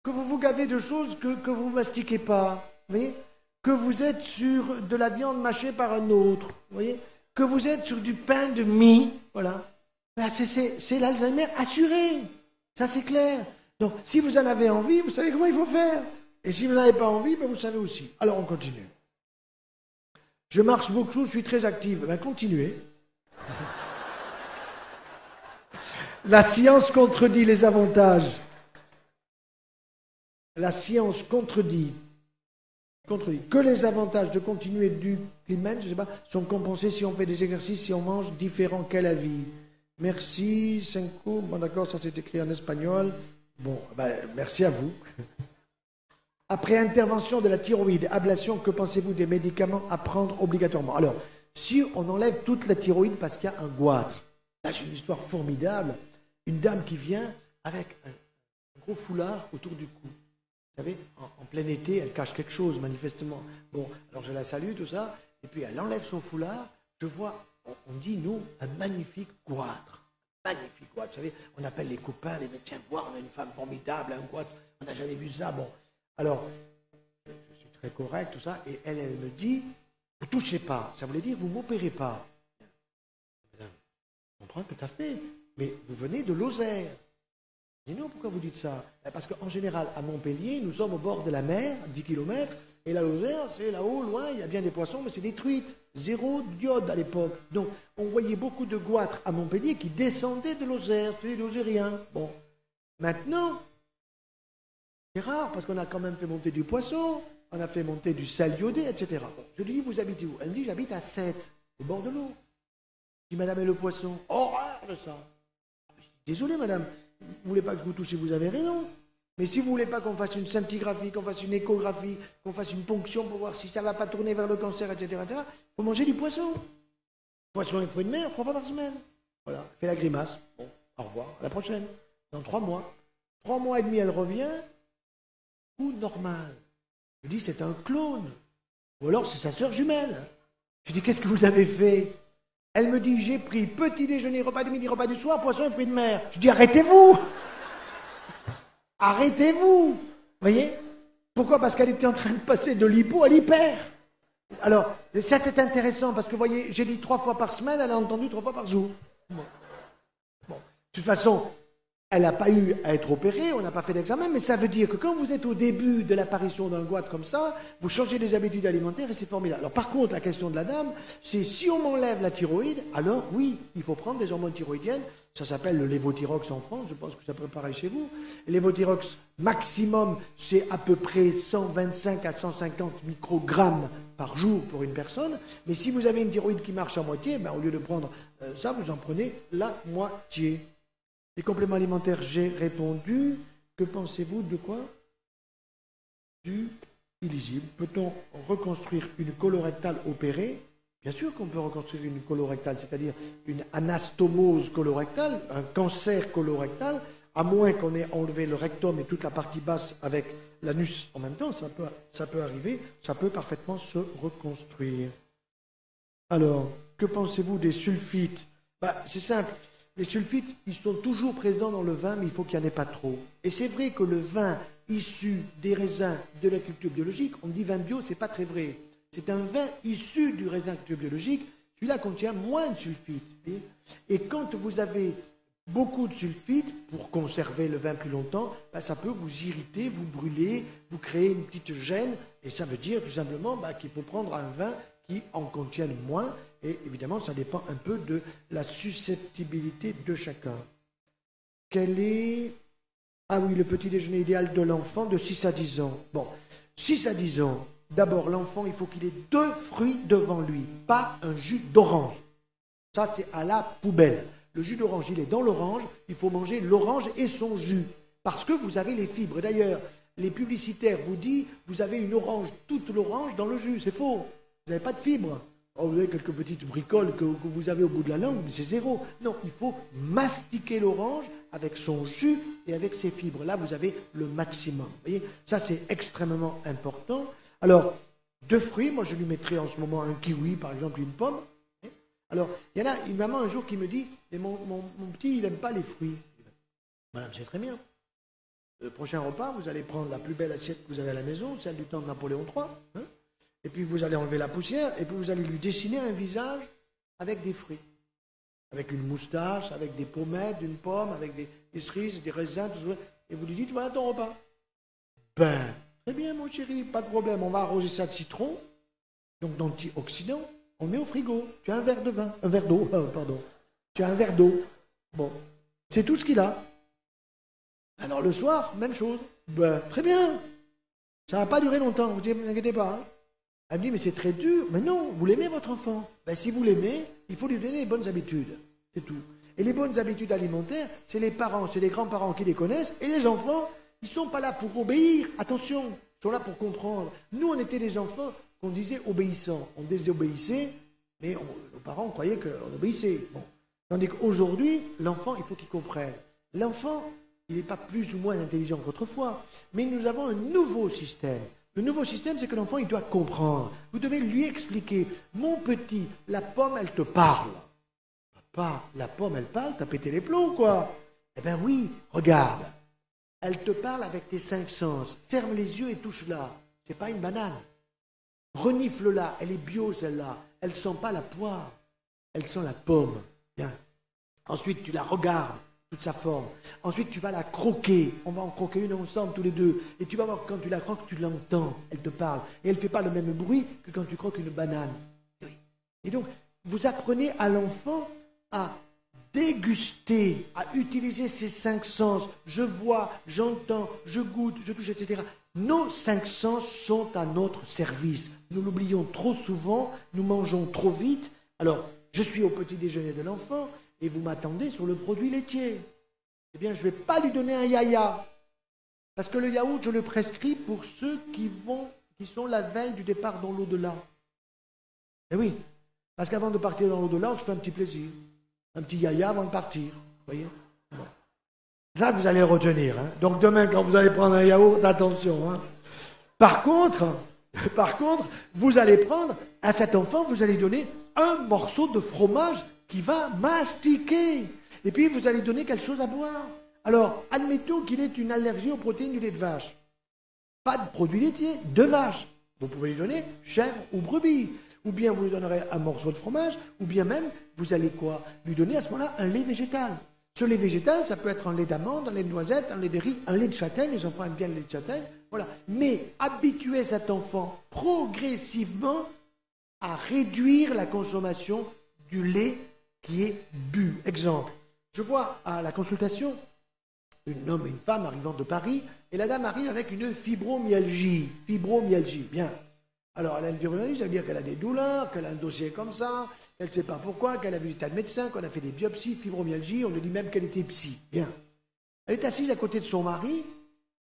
que vous vous gavez de choses que vous ne mastiquez pas, vous voyez, que vous êtes sur de la viande mâchée par un autre, vous voyez, que vous êtes sur du pain de mie, voilà. Ben c'est l'Alzheimer assuré, ça c'est clair. Donc, si vous en avez envie, vous savez comment il faut faire. Et si vous n'avez pas envie, ben vous savez aussi. Alors, on continue. Je marche beaucoup, je suis très active. Ben, continuez. La science contredit les avantages. La science contredit que les avantages de continuer du climat, je sais pas, sont compensés si on fait des exercices, si on mange différent qu'à la vie. Merci, Cinco. Bon, d'accord, ça c'est écrit en espagnol. Bon, ben, merci à vous. Après intervention de la thyroïde, ablation, que pensez-vous des médicaments à prendre obligatoirement? Alors, si on enlève toute la thyroïde parce qu'il y a un goitre, là j'ai une histoire formidable. Une dame qui vient avec un gros foulard autour du cou. Vous savez, en plein été, elle cache quelque chose, manifestement. Bon, alors je la salue, tout ça, et puis elle enlève son foulard. Je vois, on dit, nous, un magnifique goitre. Magnifique goitre. Vous savez, on appelle les copains, les médecins, voir, on a une femme formidable, un goitre, on n'a jamais vu ça. Bon, alors, je suis très correct, tout ça, et elle me dit, vous ne touchez pas. Ça voulait dire, vous ne m'opérez pas. Madame, je comprends tout à fait, mais vous venez de Lozère. Je dis non, pourquoi vous dites ça? Parce qu'en général, à Montpellier, nous sommes au bord de la mer, 10 km, et la Lozère, c'est là-haut, loin, il y a bien des poissons, mais c'est des truites. Zéro d'iode à l'époque. Donc, on voyait beaucoup de goitres à Montpellier qui descendaient de Lozère, les Lozériens. Bon, maintenant, c'est rare, parce qu'on a quand même fait monter du poisson, on a fait monter du sel iodé, etc. Bon, je lui dis, vous habitez où? Elle me dit, j'habite à Sète, au bord de l'eau. Je dis, madame, et le poisson? Horreur de ça. Désolé, madame. Vous ne voulez pas que je vous touche, vous avez raison. Mais si vous ne voulez pas qu'on fasse une scintigraphie, qu'on fasse une échographie, qu'on fasse une ponction pour voir si ça ne va pas tourner vers le cancer, etc., il faut manger du poisson. Poisson et fruits de mer, 3 fois par semaine. Voilà, fait la grimace. Bon, au revoir, à la prochaine. Dans 3 mois. 3 mois et demi, elle revient. Ou normal. Je dis, c'est un clone. Ou alors, c'est sa sœur jumelle. Je dis, qu'est-ce que vous avez fait? Elle me dit, j'ai pris petit déjeuner, repas du midi, repas du soir, poisson et fruits de mer. Je dis, arrêtez-vous. Arrêtez-vous. Vous voyez? Pourquoi? Parce qu'elle était en train de passer de l'hypo à l'hyper. Alors, ça c'est intéressant, parce que vous voyez, j'ai dit 3 fois par semaine, elle a entendu 3 fois par jour. Bon. De toute façon, elle n'a pas eu à être opérée, on n'a pas fait d'examen, mais ça veut dire que quand vous êtes au début de l'apparition d'un goitre comme ça, vous changez les habitudes alimentaires et c'est formidable. Alors par contre, la question de la dame, c'est si on m'enlève la thyroïde, alors oui, il faut prendre des hormones thyroïdiennes. Ça s'appelle le lévothyrox en France, je pense que ça peut pareil chez vous. Le lévothyrox maximum, c'est à peu près 125 à 150 microgrammes par jour pour une personne. Mais si vous avez une thyroïde qui marche à moitié, ben, au lieu de prendre ça, vous en prenez la moitié. Les compléments alimentaires, j'ai répondu. Que pensez-vous de quoi? Du illisible. Peut-on reconstruire une colorectale opérée? Bien sûr qu'on peut reconstruire une colorectale, c'est-à-dire une anastomose colorectale, un cancer colorectal, à moins qu'on ait enlevé le rectum et toute la partie basse avec l'anus en même temps, ça peut arriver, ça peut parfaitement se reconstruire. Alors, que pensez-vous des sulfites? C'est simple. Les sulfites, ils sont toujours présents dans le vin, mais il faut qu'il n'y en ait pas trop. Et c'est vrai que le vin issu des raisins de la culture biologique, on dit vin bio, c'est pas très vrai. C'est un vin issu du raisin de culture biologique, celui-là contient moins de sulfites. Et quand vous avez beaucoup de sulfites, pour conserver le vin plus longtemps, ça peut vous irriter, vous brûler, vous créer une petite gêne, et ça veut dire tout simplement qu'il faut prendre un vin qui en contienne moins. Et évidemment, ça dépend un peu de la susceptibilité de chacun. Quel est... Ah oui, le petit déjeuner idéal de l'enfant de 6 à 10 ans. Bon, 6 à 10 ans, d'abord, l'enfant, il faut qu'il ait 2 fruits devant lui, pas un jus d'orange. Ça, c'est à la poubelle. Le jus d'orange, il est dans l'orange, il faut manger l'orange et son jus, parce que vous avez les fibres. D'ailleurs, les publicitaires vous disent, vous avez une orange, toute l'orange dans le jus. C'est faux, vous n'avez pas de fibres. Oh, vous avez quelques petites bricoles que vous avez au bout de la langue, mais c'est zéro. Non, il faut mastiquer l'orange avec son jus et avec ses fibres. Là, vous avez le maximum. Vous voyez, ça, c'est extrêmement important. Alors, 2 fruits, moi, je lui mettrais en ce moment un kiwi, par exemple, une pomme. Alors, il y en a une maman un jour qui me dit, mais mon petit, il n'aime pas les fruits. Madame, c'est très bien. Le prochain repas, vous allez prendre la plus belle assiette que vous avez à la maison, celle du temps de Napoléon III, et puis vous allez enlever la poussière, et puis vous allez lui dessiner un visage avec des fruits. Avec une moustache, avec des pommettes, une pomme, avec des cerises, des raisins, tout ça. Et vous lui dites, voilà ton repas. Très bien mon chéri, pas de problème, on va arroser ça de citron, donc d'antioxydants, on le met au frigo. Tu as un verre de vin, un verre d'eau, pardon. Tu as un verre d'eau. Bon, C'est tout ce qu'il a. Alors le soir, même chose. Ben, très bien. Ça ne va pas durer longtemps, vous ne vous inquiétez pas. Hein. Elle me dit, mais c'est très dur. Mais non, vous l'aimez votre enfant. Ben, si vous l'aimez, il faut lui donner les bonnes habitudes. C'est tout. Et les bonnes habitudes alimentaires, c'est les parents, c'est les grands-parents qui les connaissent. Et les enfants, ils ne sont pas là pour obéir. Attention, ils sont là pour comprendre. Nous, on était des enfants qu'on disait obéissants. On désobéissait, mais nos parents croyaient qu'on obéissait. Bon. Tandis qu'aujourd'hui, l'enfant, il faut qu'il comprenne. L'enfant, il n'est pas plus ou moins intelligent qu'autrefois, mais nous avons un nouveau système. Le nouveau système, c'est que l'enfant, il doit comprendre. Vous devez lui expliquer, mon petit, la pomme, elle te parle. Papa, la pomme, elle parle, t'as pété les plombs, quoi. Eh bien oui, regarde. Elle te parle avec tes 5 sens. Ferme les yeux et touche-la. C'est pas une banane. Renifle-la, elle est bio, celle-là. Elle sent pas la poire. Elle sent la pomme. Bien. Ensuite, tu la regardes. Toute sa forme. Ensuite, tu vas la croquer. On va en croquer une ensemble, tous les deux. Et tu vas voir, quand tu la croques, tu l'entends. Elle te parle. Et elle ne fait pas le même bruit que quand tu croques une banane. Et donc, vous apprenez à l'enfant à déguster, à utiliser ses 5 sens. Je vois, j'entends, je goûte, je touche, etc. Nos 5 sens sont à notre service. Nous l'oublions trop souvent. Nous mangeons trop vite. Alors, je suis au petit déjeuner de l'enfant. Et vous m'attendez sur le produit laitier. Eh bien, je ne vais pas lui donner un yaya. Parce que le yaourt, je le prescris pour ceux qui sont la veille du départ dans l'au-delà. Eh oui, parce qu'avant de partir dans l'au-delà, on se fait un petit plaisir. Un petit yaya avant de partir. Vous voyez? Bon. Là, vous allez retenir. Hein. Donc demain, quand vous allez prendre un yaourt, attention. Hein. Par contre, vous allez prendre, à cet enfant, vous allez donner un morceau de fromage qui va mastiquer. Et puis, vous allez donner quelque chose à boire. Alors, admettons qu'il ait une allergie aux protéines du lait de vache. Pas de produits laitiers, de vache. Vous pouvez lui donner chèvre ou brebis. Ou bien vous lui donnerez un morceau de fromage, ou bien même, vous allez quoi? Lui donner à ce moment-là un lait végétal. Ce lait végétal, ça peut être un lait d'amande, un lait de noisette, un lait de riz, un lait de châtaigne. Les enfants aiment bien le lait de châtaigne. Voilà. Mais habituez cet enfant progressivement à réduire la consommation du lait qui est bu. Exemple, je vois à la consultation un homme et une femme arrivant de Paris, et la dame arrive avec une fibromyalgie. Fibromyalgie, bien. Alors, elle a une fibromyalgie, ça veut dire qu'elle a des douleurs, qu'elle a un dossier comme ça, qu'elle ne sait pas pourquoi, qu'elle a vu des tas de médecins, qu'on a fait des biopsies, fibromyalgie, on lui dit même qu'elle était psy. Bien. Elle est assise à côté de son mari,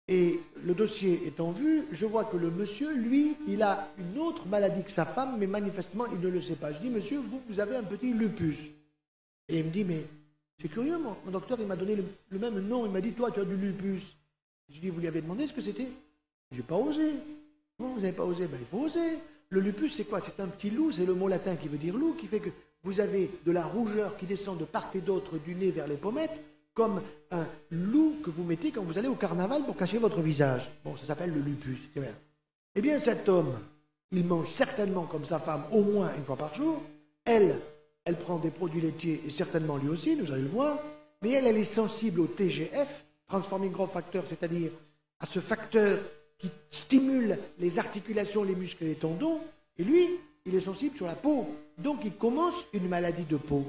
et le dossier étant vu, je vois que le monsieur, lui, il a une autre maladie que sa femme, mais manifestement, il ne le sait pas. Je dis, monsieur, vous avez un petit lupus. Et il me dit, mais c'est curieux, mon docteur, il m'a donné le même nom, il m'a dit, toi, tu as du lupus. Je dis, vous lui avez demandé ce que c'était? Je n'ai pas osé. Non, vous n'avez pas osé? Ben, il faut oser. Le lupus, c'est quoi? C'est un petit loup, c'est le mot latin qui veut dire loup, qui fait que vous avez de la rougeur qui descend de part et d'autre du nez vers les pommettes, comme un loup que vous mettez quand vous allez au carnaval pour cacher votre visage. Bon, ça s'appelle le lupus, c'est bien. Eh bien, cet homme, il mange certainement comme sa femme au moins une fois par jour. Elle prend des produits laitiers, et certainement lui aussi, nous allons le voir, mais elle est sensible au TGF, Transforming Growth Factor, c'est-à-dire à ce facteur qui stimule les articulations, les muscles et les tendons, et lui, il est sensible sur la peau. Donc, il commence une maladie de peau.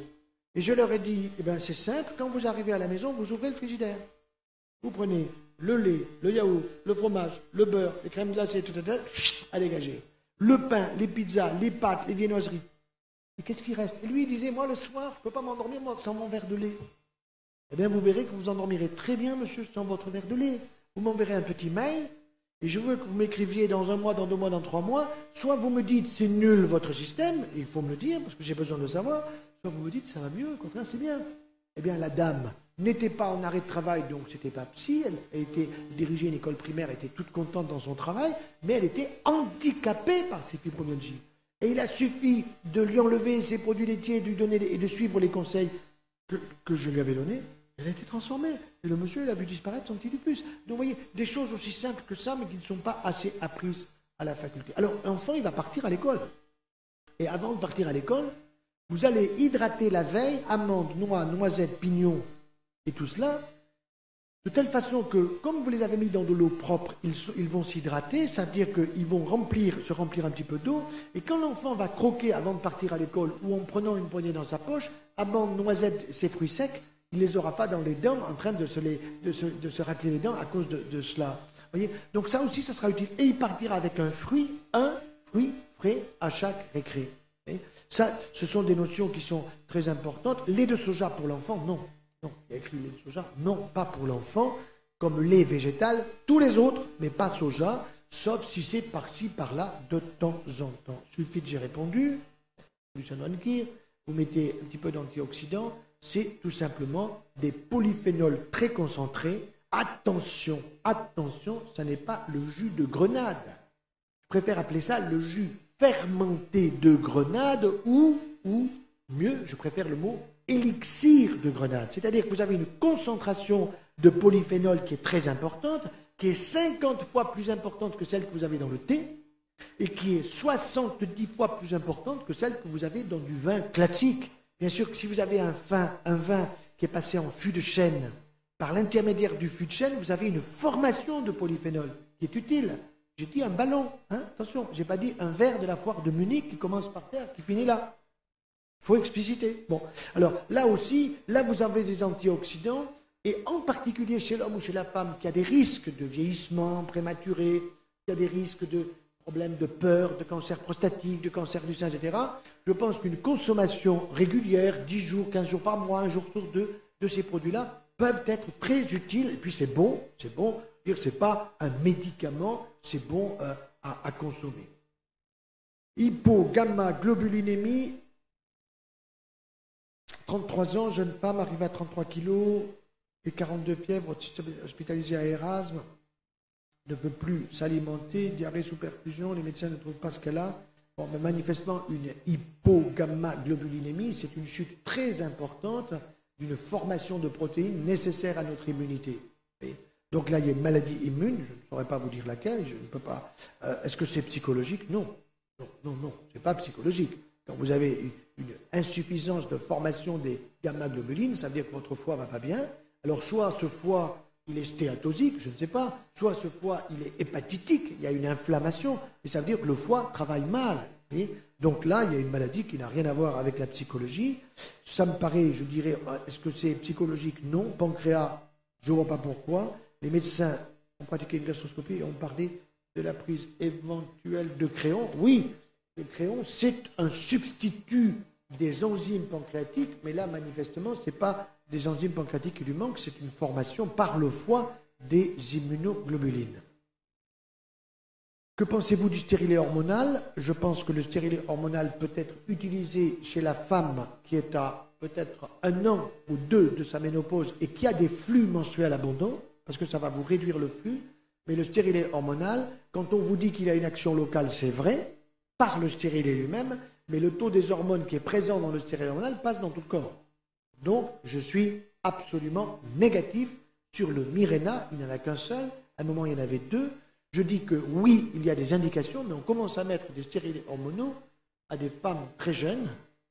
Et je leur ai dit, eh bien, c'est simple, quand vous arrivez à la maison, vous ouvrez le frigidaire. Vous prenez le lait, le yaourt, le fromage, le beurre, les crèmes glacées, tout à dégager. Le pain, les pizzas, les pâtes, les viennoiseries. Et qu'est-ce qui reste? Et lui, il disait, moi, le soir, je ne peux pas m'endormir sans mon verre de lait. Eh bien, vous verrez que vous endormirez très bien, monsieur, sans votre verre de lait. Vous m'enverrez un petit mail, et je veux que vous m'écriviez dans 1 mois, dans 2 mois, dans 3 mois. Soit vous me dites, c'est nul votre système, il faut me le dire, parce que j'ai besoin de le savoir. Soit vous me dites, ça va mieux, au contraire, c'est bien. Eh bien, la dame n'était pas en arrêt de travail, donc c'était pas psy. Elle était dirigée une école primaire, elle était toute contente dans son travail, mais elle était handicapée par ses fibromyalgies. Et il a suffi de lui enlever ses produits laitiers, de lui donner et de suivre les conseils que je lui avais donnés. Elle a été transformée. Et le monsieur, il a vu disparaître son petit lupus. Donc, vous voyez, des choses aussi simples que ça, mais qui ne sont pas assez apprises à la faculté. Alors, l'enfant, il va partir à l'école. Et avant de partir à l'école, vous allez hydrater la veille, amandes, noix, noisettes, pignons et tout cela, de telle façon que, comme vous les avez mis dans de l'eau propre, ils vont s'hydrater, c'est-à-dire qu'ils vont se remplir un petit peu d'eau, et quand l'enfant va croquer avant de partir à l'école, ou en prenant une poignée dans sa poche, amandes, noisettes, ces fruits secs, il ne les aura pas dans les dents en train de se racler les dents à cause de cela. Voyez, donc ça aussi, ça sera utile. Et il partira avec un fruit frais à chaque récré. Et ça, ce sont des notions qui sont très importantes. Lait de soja pour l'enfant, non. Non, il y a écrit lait de soja, non, pas pour l'enfant. Comme lait végétal, tous les autres, mais pas soja, sauf si c'est par-ci, par-là, de temps en temps. Suffit que j'ai répondu, vous mettez un petit peu d'antioxydants, c'est tout simplement des polyphénols très concentrés. Attention, attention, ça n'est pas le jus de grenade. Je préfère appeler ça le jus fermenté de grenade ou mieux, je préfère le mot élixir de grenade. C'est-à-dire que vous avez une concentration de polyphénol qui est très importante, qui est 50 fois plus importante que celle que vous avez dans le thé et qui est 70 fois plus importante que celle que vous avez dans du vin classique. Bien sûr que si vous avez un vin qui est passé en fût de chêne, par l'intermédiaire du fût de chêne, vous avez une formation de polyphénol qui est utile. J'ai dit un ballon, hein, attention, je n'ai pas dit un verre de la foire de Munich qui commence par terre, qui finit là. Il faut expliciter. Bon, alors là aussi, là vous avez des antioxydants, et en particulier chez l'homme ou chez la femme qui a des risques de vieillissement prématuré, qui a des risques de problèmes de peur, de cancer prostatique, de cancer du sein, etc. Je pense qu'une consommation régulière, 10 jours, 15 jours par mois, un jour sur deux, de ces produits-là, peuvent être très utiles. Et puis c'est bon, dire c'est pas un médicament, c'est bon à consommer. Hypogamma-globulinémie, 33 ans, jeune femme, arrivée à 33 kilos, et 42 fièvres, hospitalisée à Erasme, ne peut plus s'alimenter, diarrhée sous perfusion, les médecins ne trouvent pas ce qu'elle a. Bon, mais manifestement, une hypogamma-globulinémie, c'est une chute très importante d'une formation de protéines nécessaire à notre immunité. Et donc là, il y a une maladie immune, je ne saurais pas vous dire laquelle, je ne peux pas. Est-ce que c'est psychologique? Non, ce n'est pas psychologique. Quand vous avez une insuffisance de formation des gamma-globulines, ça veut dire que votre foie ne va pas bien. Alors soit ce foie, il est stéatosique, je ne sais pas, soit ce foie, il est hépatitique, il y a une inflammation, et ça veut dire que le foie travaille mal. Et donc là, il y a une maladie qui n'a rien à voir avec la psychologie. Ça me paraît, je dirais, est-ce que c'est psychologique? Non. Pancréas, je ne vois pas pourquoi. Les médecins ont pratiqué une gastroscopie et ont parlé de la prise éventuelle de créon. Oui, le créon, c'est un substitut des enzymes pancréatiques, mais là, manifestement, ce n'est pas des enzymes pancréatiques qui lui manquent, c'est une formation par le foie des immunoglobulines. Que pensez-vous du stérilet hormonal? Je pense que le stérilet hormonal peut être utilisé chez la femme qui est à peut-être 1 an ou 2 de sa ménopause et qui a des flux menstruels abondants, parce que ça va vous réduire le flux. Mais le stérilet hormonal, quand on vous dit qu'il a une action locale, c'est vrai, par le stérilet lui-même, mais le taux des hormones qui est présent dans le stérilet hormonal passe dans tout le corps. Donc, je suis absolument négatif sur le Mirena. Il n'y en a qu'un seul. À un moment, il y en avait 2. Je dis que oui, il y a des indications, mais on commence à mettre des stérilets hormonaux à des femmes très jeunes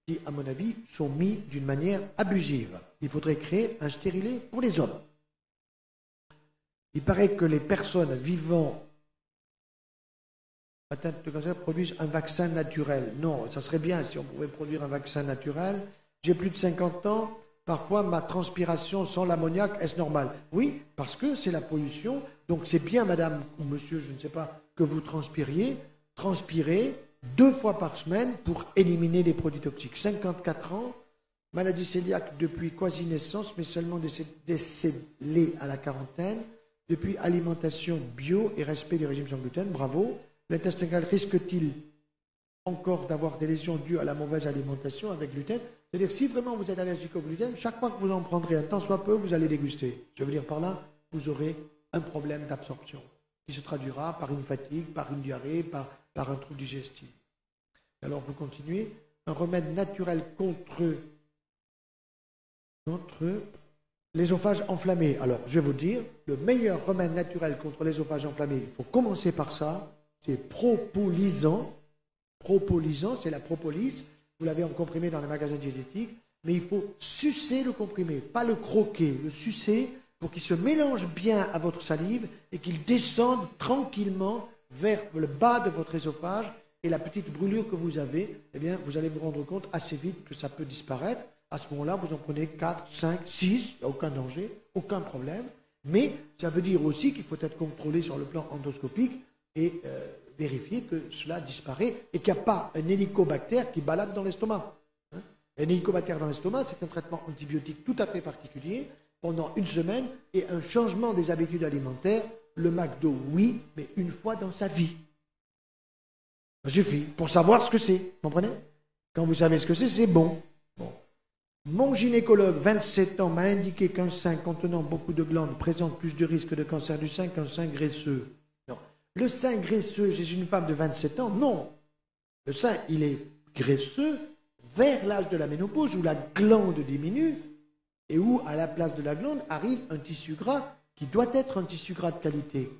qui, à mon avis, sont mis d'une manière abusive. Il faudrait créer un stérilet pour les hommes. Il paraît que les personnes vivant atteintes de cancer produisent un vaccin naturel. Non, ça serait bien si on pouvait produire un vaccin naturel. J'ai plus de 50 ans, parfois ma transpiration sans l'ammoniac, est-ce normal? Oui, parce que c'est la pollution. Donc c'est bien, madame ou monsieur, je ne sais pas, que vous transpirez 2 fois par semaine pour éliminer les produits toxiques. 54 ans, maladie cœliaque depuis quasi naissance, mais seulement décélée à la quarantaine. Depuis alimentation bio et respect du régime sans gluten, bravo. L'intestin grêle risque-t-il encore d'avoir des lésions dues à la mauvaise alimentation avec gluten? C'est-à-dire, si vraiment vous êtes allergique au gluten, chaque fois que vous en prendrez un tant soit peu, vous allez déguster. Je veux dire par là, vous aurez un problème d'absorption qui se traduira par une fatigue, par une diarrhée, par un trouble digestif. Alors, vous continuez. Un remède naturel contre l'ésophage enflammé. Alors, je vais vous dire, le meilleur remède naturel contre l'ésophage enflammé, il faut commencer par ça, c'est propolisant. Propolisant, c'est la propolis. Vous l'avez en comprimé dans les magasins diététiques, mais il faut sucer le comprimé, pas le croquer, le sucer pour qu'il se mélange bien à votre salive et qu'il descende tranquillement vers le bas de votre œsophage et la petite brûlure que vous avez, eh bien, vous allez vous rendre compte assez vite que ça peut disparaître. à ce moment-là, vous en prenez 4, 5, 6, il n'y a aucun danger, aucun problème. Mais ça veut dire aussi qu'il faut être contrôlé sur le plan endoscopique et vérifier que cela disparaît et qu'il n'y a pas un hélicobactère qui balade dans l'estomac. Hein. Un hélicobactère dans l'estomac, c'est un traitement antibiotique tout à fait particulier pendant une semaine et un changement des habitudes alimentaires. Le McDo, oui, mais une fois dans sa vie. Ça suffit pour savoir ce que c'est, vous comprenez? Quand vous savez ce que c'est bon. Mon gynécologue, 27 ans, m'a indiqué qu'un sein contenant beaucoup de glandes présente plus de risque de cancer du sein qu'un sein graisseux. Non. Le sein graisseux chez une femme de 27 ans, non. Le sein, il est graisseux vers l'âge de la ménopause où la glande diminue et où, à la place de la glande, arrive un tissu gras qui doit être un tissu gras de qualité.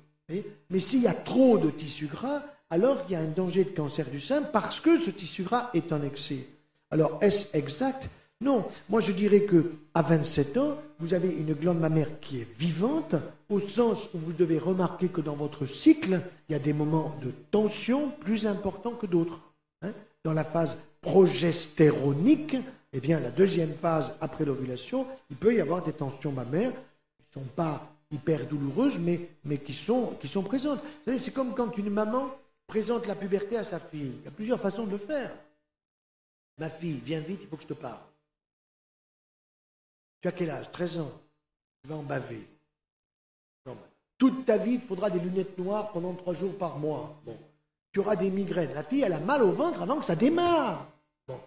Mais s'il y a trop de tissu gras, alors il y a un danger de cancer du sein parce que ce tissu gras est en excès. Alors, est-ce exact ? Non, moi je dirais qu'à 27 ans, vous avez une glande mammaire qui est vivante, au sens où vous devez remarquer que dans votre cycle, il y a des moments de tension plus importants que d'autres. Hein. Dans la phase progestéronique, eh bien la deuxième phase après l'ovulation, il peut y avoir des tensions mammaires qui ne sont pas hyper douloureuses, mais qui sont présentes. Vous savez, c'est comme quand une maman présente la puberté à sa fille. Il y a plusieurs façons de le faire. Ma fille, viens vite, il faut que je te parle. Tu as quel âge? 13 ans. Tu vas en baver. Non, toute ta vie, il te faudra des lunettes noires pendant 3 jours par mois. Bon. Tu auras des migraines. La fille, elle a mal au ventre avant que ça démarre. Bon.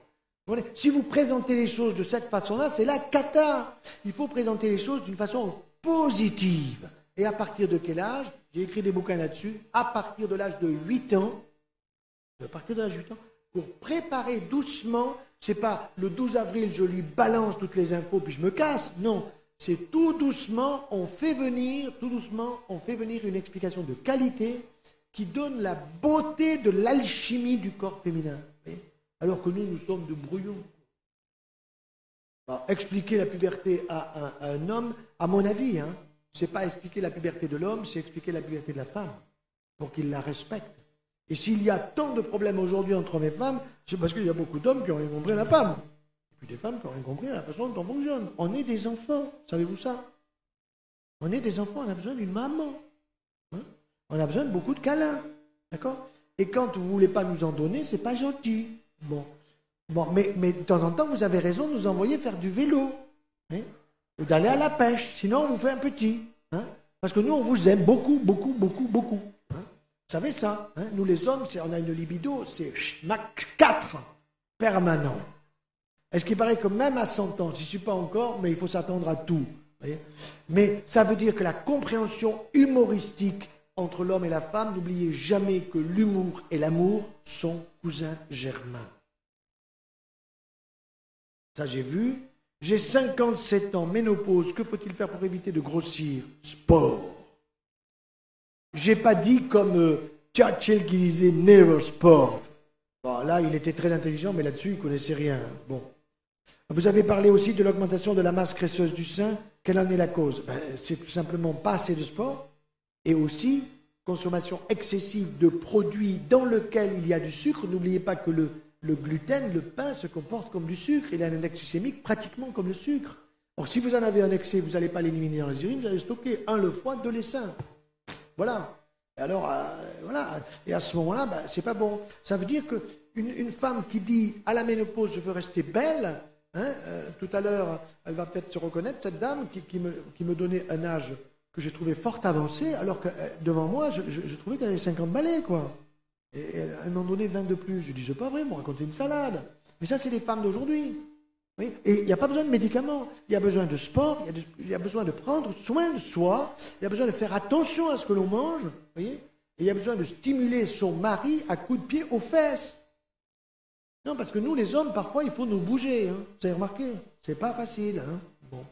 Si vous présentez les choses de cette façon-là, c'est la cata. Il faut présenter les choses d'une façon positive. Et à partir de quel âge? J'ai écrit des bouquins là-dessus. À partir de l'âge de 8 ans, pour préparer doucement. C'est pas le 12 avril, je lui balance toutes les infos puis je me casse. Non, c'est tout doucement, on fait venir une explication de qualité qui donne la beauté de l'alchimie du corps féminin. Alors que nous sommes de brouillons. Alors, expliquer la puberté à un homme, à mon avis, c'est pas expliquer la puberté de l'homme, c'est expliquer la puberté de la femme, pour qu'il la respecte. Et s'il y a tant de problèmes aujourd'hui entre hommes et femmes, c'est parce qu'il y a beaucoup d'hommes qui ont rien compris à la femme. Et puis des femmes qui ont rien compris à la façon dont on fonctionne. On est des enfants, savez-vous ça? On est des enfants, on a besoin d'une maman. On a besoin de beaucoup de câlins. D'accord? Et quand vous ne voulez pas nous en donner, c'est pas gentil. Bon, mais de temps en temps, vous avez raison de nous envoyer faire du vélo. Ou d'aller à la pêche, sinon on vous fait un petit. Parce que nous, on vous aime beaucoup, beaucoup, beaucoup, beaucoup. Vous savez ça, nous les hommes, on a une libido, c'est max 4 permanent. Est-ce qu'il paraît que même à 100 ans, je n'y suis pas encore, mais il faut s'attendre à tout. Voyez, mais ça veut dire que la compréhension humoristique entre l'homme et la femme, n'oubliez jamais que l'humour et l'amour sont cousins germains. Ça j'ai vu. J'ai 57 ans, ménopause, que faut-il faire pour éviter de grossir? Sport. J'ai pas dit comme Churchill qui disait « never sport ». Bon, là, il était très intelligent, mais là-dessus, il ne connaissait rien. Bon. Vous avez parlé aussi de l'augmentation de la masse graisseuse du sein. Quelle en est la cause? C'est tout simplement pas assez de sport et aussi consommation excessive de produits dans lesquels il y a du sucre. N'oubliez pas que le gluten, le pain, se comporte comme du sucre. Il a un index glycémique pratiquement comme le sucre. Or, si vous en avez un excès, vous n'allez pas l'éliminer dans les urines, vous allez stocker 1 le foie, 2 les seins. Voilà. Et alors, voilà. Et à ce moment-là, c'est pas bon. Ça veut dire qu'une femme qui dit à la ménopause, je veux rester belle, tout à l'heure, elle va peut-être se reconnaître, cette dame qui me donnait un âge que j'ai trouvé fort avancé, alors que devant moi, je trouvais qu'elle avait 50 balais, quoi. Et elle m'en donnait 20 de plus. Je dis, c'est pas vrai, moi, raconter une salade. Mais ça, c'est les femmes d'aujourd'hui. Oui, et il n'y a pas besoin de médicaments, il y a besoin de sport, il y a besoin de prendre soin de soi, il y a besoin de faire attention à ce que l'on mange, voyez, et il y a besoin de stimuler son mari à coups de pied aux fesses. Non, parce que nous, les hommes, parfois, il faut nous bouger, vous avez remarqué, c'est pas facile. Bon.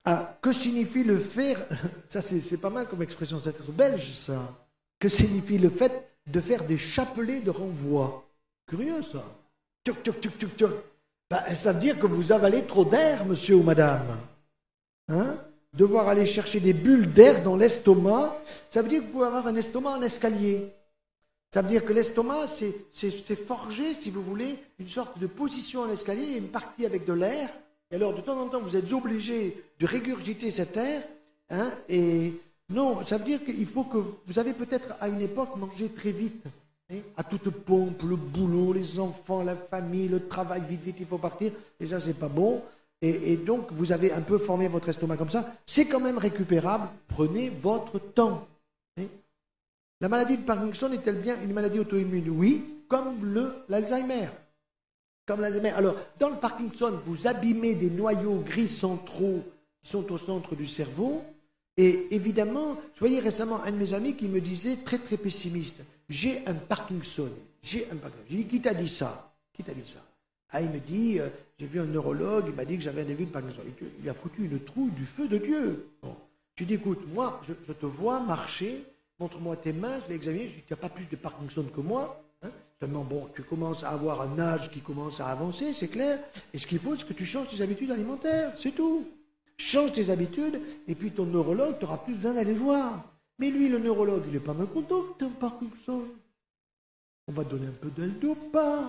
Ah, que signifie le faire, ça c'est pas mal comme expression, c'est être belge, ça. Que signifie le fait de faire des chapelets de renvoi? Curieux, ça. Tchoc, tchoc, tchoc, tchoc, tchoc. Ça veut dire que vous avalez trop d'air, monsieur ou madame. Devoir aller chercher des bulles d'air dans l'estomac, ça veut dire que vous pouvez avoir un estomac en escalier. Ça veut dire que l'estomac, c'est forgé, si vous voulez, une sorte de position à l'escalier, une partie avec de l'air. Et alors, de temps en temps, vous êtes obligé de régurgiter cet air. Hein, et non, ça veut dire qu'il faut que vous avez peut-être à une époque mangé très vite. Hein, à toute pompe, le boulot, les enfants, la famille, le travail, vite, vite, il faut partir. Et ça, c'est pas bon. Et donc, vous avez un peu formé votre estomac comme ça. C'est quand même récupérable. Prenez votre temps. Hein. La maladie de Parkinson est-elle bien une maladie auto-immune? Oui, comme l'Alzheimer. Comme l'Alzheimer. Alors, dans le Parkinson, vous abîmez des noyaux gris centraux qui sont au centre du cerveau. Et évidemment, je voyais récemment un de mes amis qui me disait, très très pessimiste, j'ai un Parkinson. J'ai dit, qui t'a dit ça? Qui t'a dit ça? Ah, il me dit, j'ai vu un neurologue, il m'a dit que j'avais un début de Parkinson. Il a foutu une trouille du feu de Dieu. Bon. Je lui dis, écoute, moi, je te vois marcher, montre-moi tes mains, je l'ai examiné, je lui dis, tu n'as pas plus de Parkinson que moi. Hein? Seulement, bon, tu commences à avoir un âge qui commence à avancer, c'est clair. Et ce qu'il faut, c'est que tu changes tes habitudes alimentaires, c'est tout. Change tes habitudes, et puis ton neurologue, tu n'auras plus besoin d'aller le voir. Mais lui, le neurologue, il n'est pas content que tu aies un Parkinson. On va te donner un peu d'L-Dopa.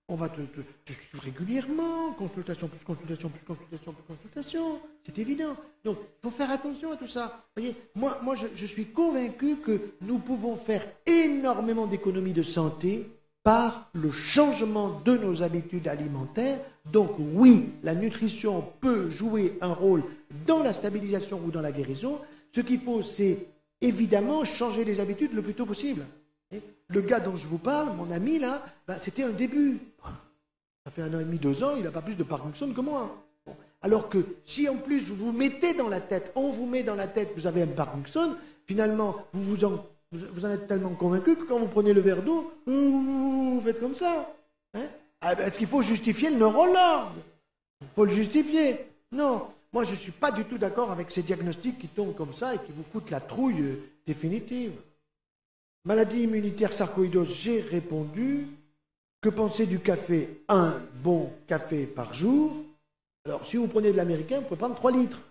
On va te suivre régulièrement. Consultation, plus consultation, plus consultation, plus consultation. C'est évident. Donc, il faut faire attention à tout ça. Vous voyez, moi je suis convaincu que nous pouvons faire énormément d'économies de santé par le changement de nos habitudes alimentaires. Donc oui, la nutrition peut jouer un rôle dans la stabilisation ou dans la guérison. Ce qu'il faut, c'est évidemment changer les habitudes le plus tôt possible. Et le gars dont je vous parle, mon ami là, c'était un début. Ça fait 1 an et demi, 2 ans, il n'a pas plus de Parkinson que moi. Bon. Alors que si en plus vous vous mettez dans la tête, on vous met dans la tête que vous avez un Parkinson, finalement vous en êtes tellement convaincu que quand vous prenez le verre d'eau, vous faites comme ça. Hein? Est-ce qu'il faut justifier le neurologue? Il faut le justifier. Non, moi je ne suis pas du tout d'accord avec ces diagnostics qui tombent comme ça et qui vous foutent la trouille définitive. Maladie immunitaire sarcoïdose, j'ai répondu. Que penser du café? Un bon café par jour. Alors si vous prenez de l'américain, vous pouvez prendre 3 litres.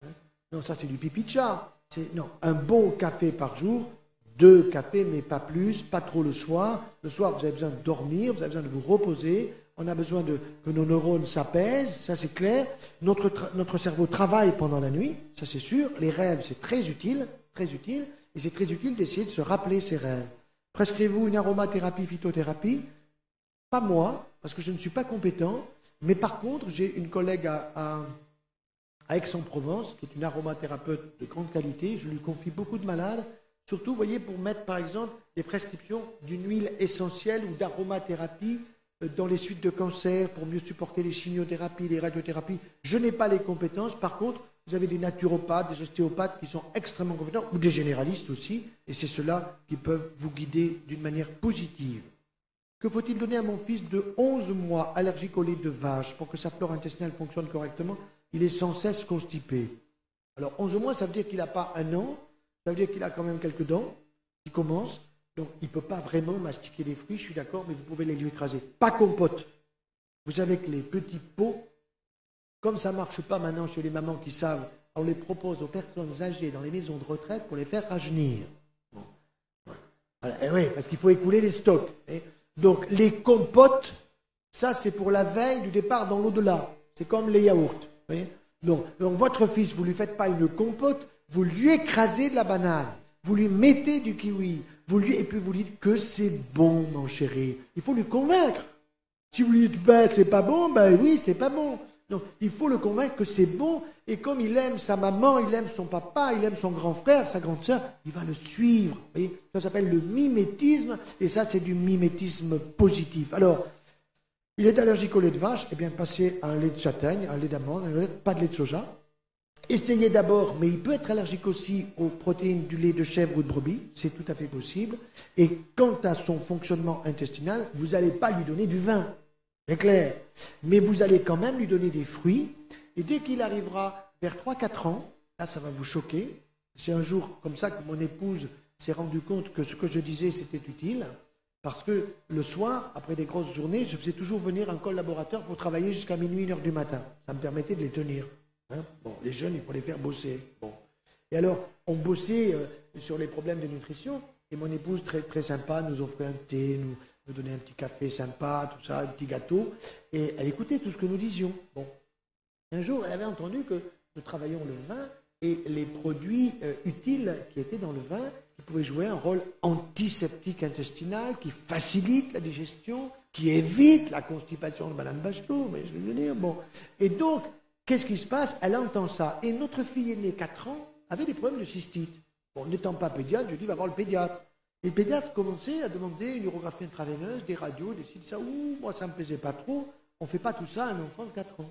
Hein? Non, ça c'est du pipi de chat. Non, un bon café par jour. 2 cafés, mais pas plus, pas trop le soir. Le soir, vous avez besoin de dormir, vous avez besoin de vous reposer. On a besoin que nos neurones s'apaisent, ça c'est clair. Notre cerveau travaille pendant la nuit, ça c'est sûr. Les rêves, c'est très utile. Et c'est très utile d'essayer de se rappeler ces rêves. Prescrivez-vous une aromathérapie, phytothérapie? Pas moi, parce que je ne suis pas compétent. Mais par contre, j'ai une collègue à Aix-en-Provence, qui est une aromathérapeute de grande qualité. Je lui confie beaucoup de malades. Surtout, vous voyez, pour mettre par exemple des prescriptions d'une huile essentielle ou d'aromathérapie dans les suites de cancer, pour mieux supporter les chimiothérapies, les radiothérapies. Je n'ai pas les compétences. Par contre, vous avez des naturopathes, des ostéopathes qui sont extrêmement compétents, ou des généralistes aussi, et c'est ceux-là qui peuvent vous guider d'une manière positive. Que faut-il donner à mon fils de 11 mois allergique au lait de vache pour que sa flore intestinale fonctionne correctement? Il est sans cesse constipé. Alors 11 mois, ça veut dire qu'il n'a pas 1 an. Ça veut dire qu'il a quand même quelques dents qui commencent, donc il ne peut pas vraiment mastiquer les fruits, je suis d'accord, mais vous pouvez les lui écraser. Pas compote. Vous savez que les petits pots, comme ça ne marche pas maintenant chez les mamans qui savent, on les propose aux personnes âgées dans les maisons de retraite pour les faire rajeunir. Bon. Voilà. Et oui, parce qu'il faut écouler les stocks. Donc les compotes, ça c'est pour la veille du départ dans l'au-delà. C'est comme les yaourts. Donc votre fils, vous ne lui faites pas une compote, vous lui écrasez de la banane, vous lui mettez du kiwi, et puis vous lui dites que c'est bon, mon chéri. Il faut lui convaincre. Si vous lui dites, c'est pas bon, oui, c'est pas bon. Donc, il faut le convaincre que c'est bon, et comme il aime sa maman, il aime son papa, il aime son grand frère, sa grande sœur, il va le suivre. Vous voyez, ça s'appelle le mimétisme, et ça, c'est du mimétisme positif. Alors, il est allergique au lait de vache, eh bien, passez à un lait de châtaigne, un lait d'amande, pas de lait de soja. Essayez d'abord, mais il peut être allergique aussi aux protéines du lait de chèvre ou de brebis, c'est tout à fait possible. Et quant à son fonctionnement intestinal, vous n'allez pas lui donner du vin, c'est clair. Mais vous allez quand même lui donner des fruits. Et dès qu'il arrivera vers 3-4 ans, là ça va vous choquer. C'est un jour comme ça que mon épouse s'est rendue compte que ce que je disais c'était utile. Parce que le soir, après des grosses journées, je faisais toujours venir un collaborateur pour travailler jusqu'à minuit, 1h du matin. Ça me permettait de les tenir. Bon, les jeunes, il faut les faire bosser. Bon. Et alors, on bossait sur les problèmes de nutrition. Et mon épouse, très, très sympa, nous offrait un thé, nous donnait un petit café sympa, tout ça, un petit gâteau. Et elle écoutait tout ce que nous disions. Bon. Un jour, elle avait entendu que nous travaillions le vin et les produits utiles qui étaient dans le vin, qui pouvaient jouer un rôle antiseptique intestinal, qui facilite la digestion, qui évite la constipation de Madame Bachelot, mais je veux dire, bon. Et donc, qu'est-ce qui se passe? Elle entend ça. Et notre fille aînée, 4 ans, avait des problèmes de cystite. Bon, n'étant pas pédiatre, je dis, va voir le pédiatre. Et le pédiatre commençait à demander une urographie intraveineuse, des radios, des sites, ça, moi ça ne me plaisait pas trop, on ne fait pas tout ça à un enfant de 4 ans.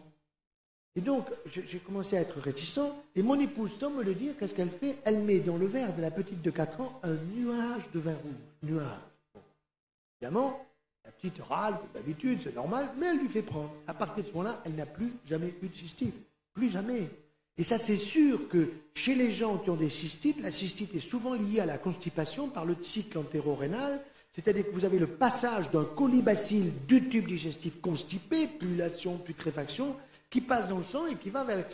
Et donc, j'ai commencé à être réticent, et mon épouse, sans me le dire, qu'est-ce qu'elle fait? Elle met dans le verre de la petite de 4 ans un nuage de vin rouge. Nuage. Bon. Évidemment, la petite râle, comme d'habitude, c'est normal, mais elle lui fait prendre. À partir de ce moment-là, elle n'a plus jamais eu de cystite. Plus jamais. Et ça, c'est sûr que chez les gens qui ont des cystites, la cystite est souvent liée à la constipation par le cycle entéro-rénal, c'est-à-dire que vous avez le passage d'un colibacille du tube digestif constipé, pullulation, putréfaction, qui passe dans le sang et qui va vers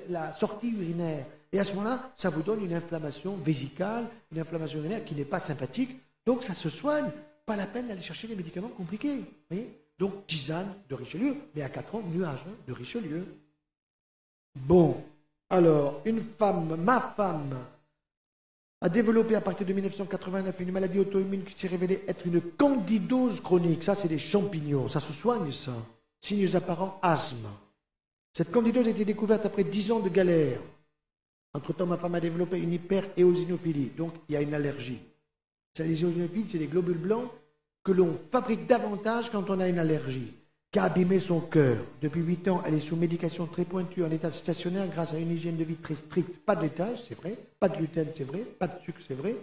la sortie urinaire. Et à ce moment-là, ça vous donne une inflammation vésicale, une inflammation urinaire qui n'est pas sympathique, donc ça se soigne. Pas la peine d'aller chercher des médicaments compliqués. Vous voyez? Donc, tisane de Richelieu, mais à 4 ans, nuage de Richelieu. Bon. Alors, ma femme, a développé à partir de 1989 une maladie auto-immune qui s'est révélée être une candidose chronique. Ça, c'est des champignons. Ça se soigne, ça. Signes apparents, asthme. Cette candidose a été découverte après 10 ans de galère. Entre-temps, ma femme a développé une hyper-éosinophilie. Donc, il y a une allergie. Les éosinophiles, c'est des globules blancs que l'on fabrique davantage quand on a une allergie, qui a abîmé son cœur. Depuis 8 ans, elle est sous médication très pointue en état stationnaire grâce à une hygiène de vie très stricte. Pas de laitage, c'est vrai. Pas de gluten, c'est vrai. Pas de sucre, c'est vrai.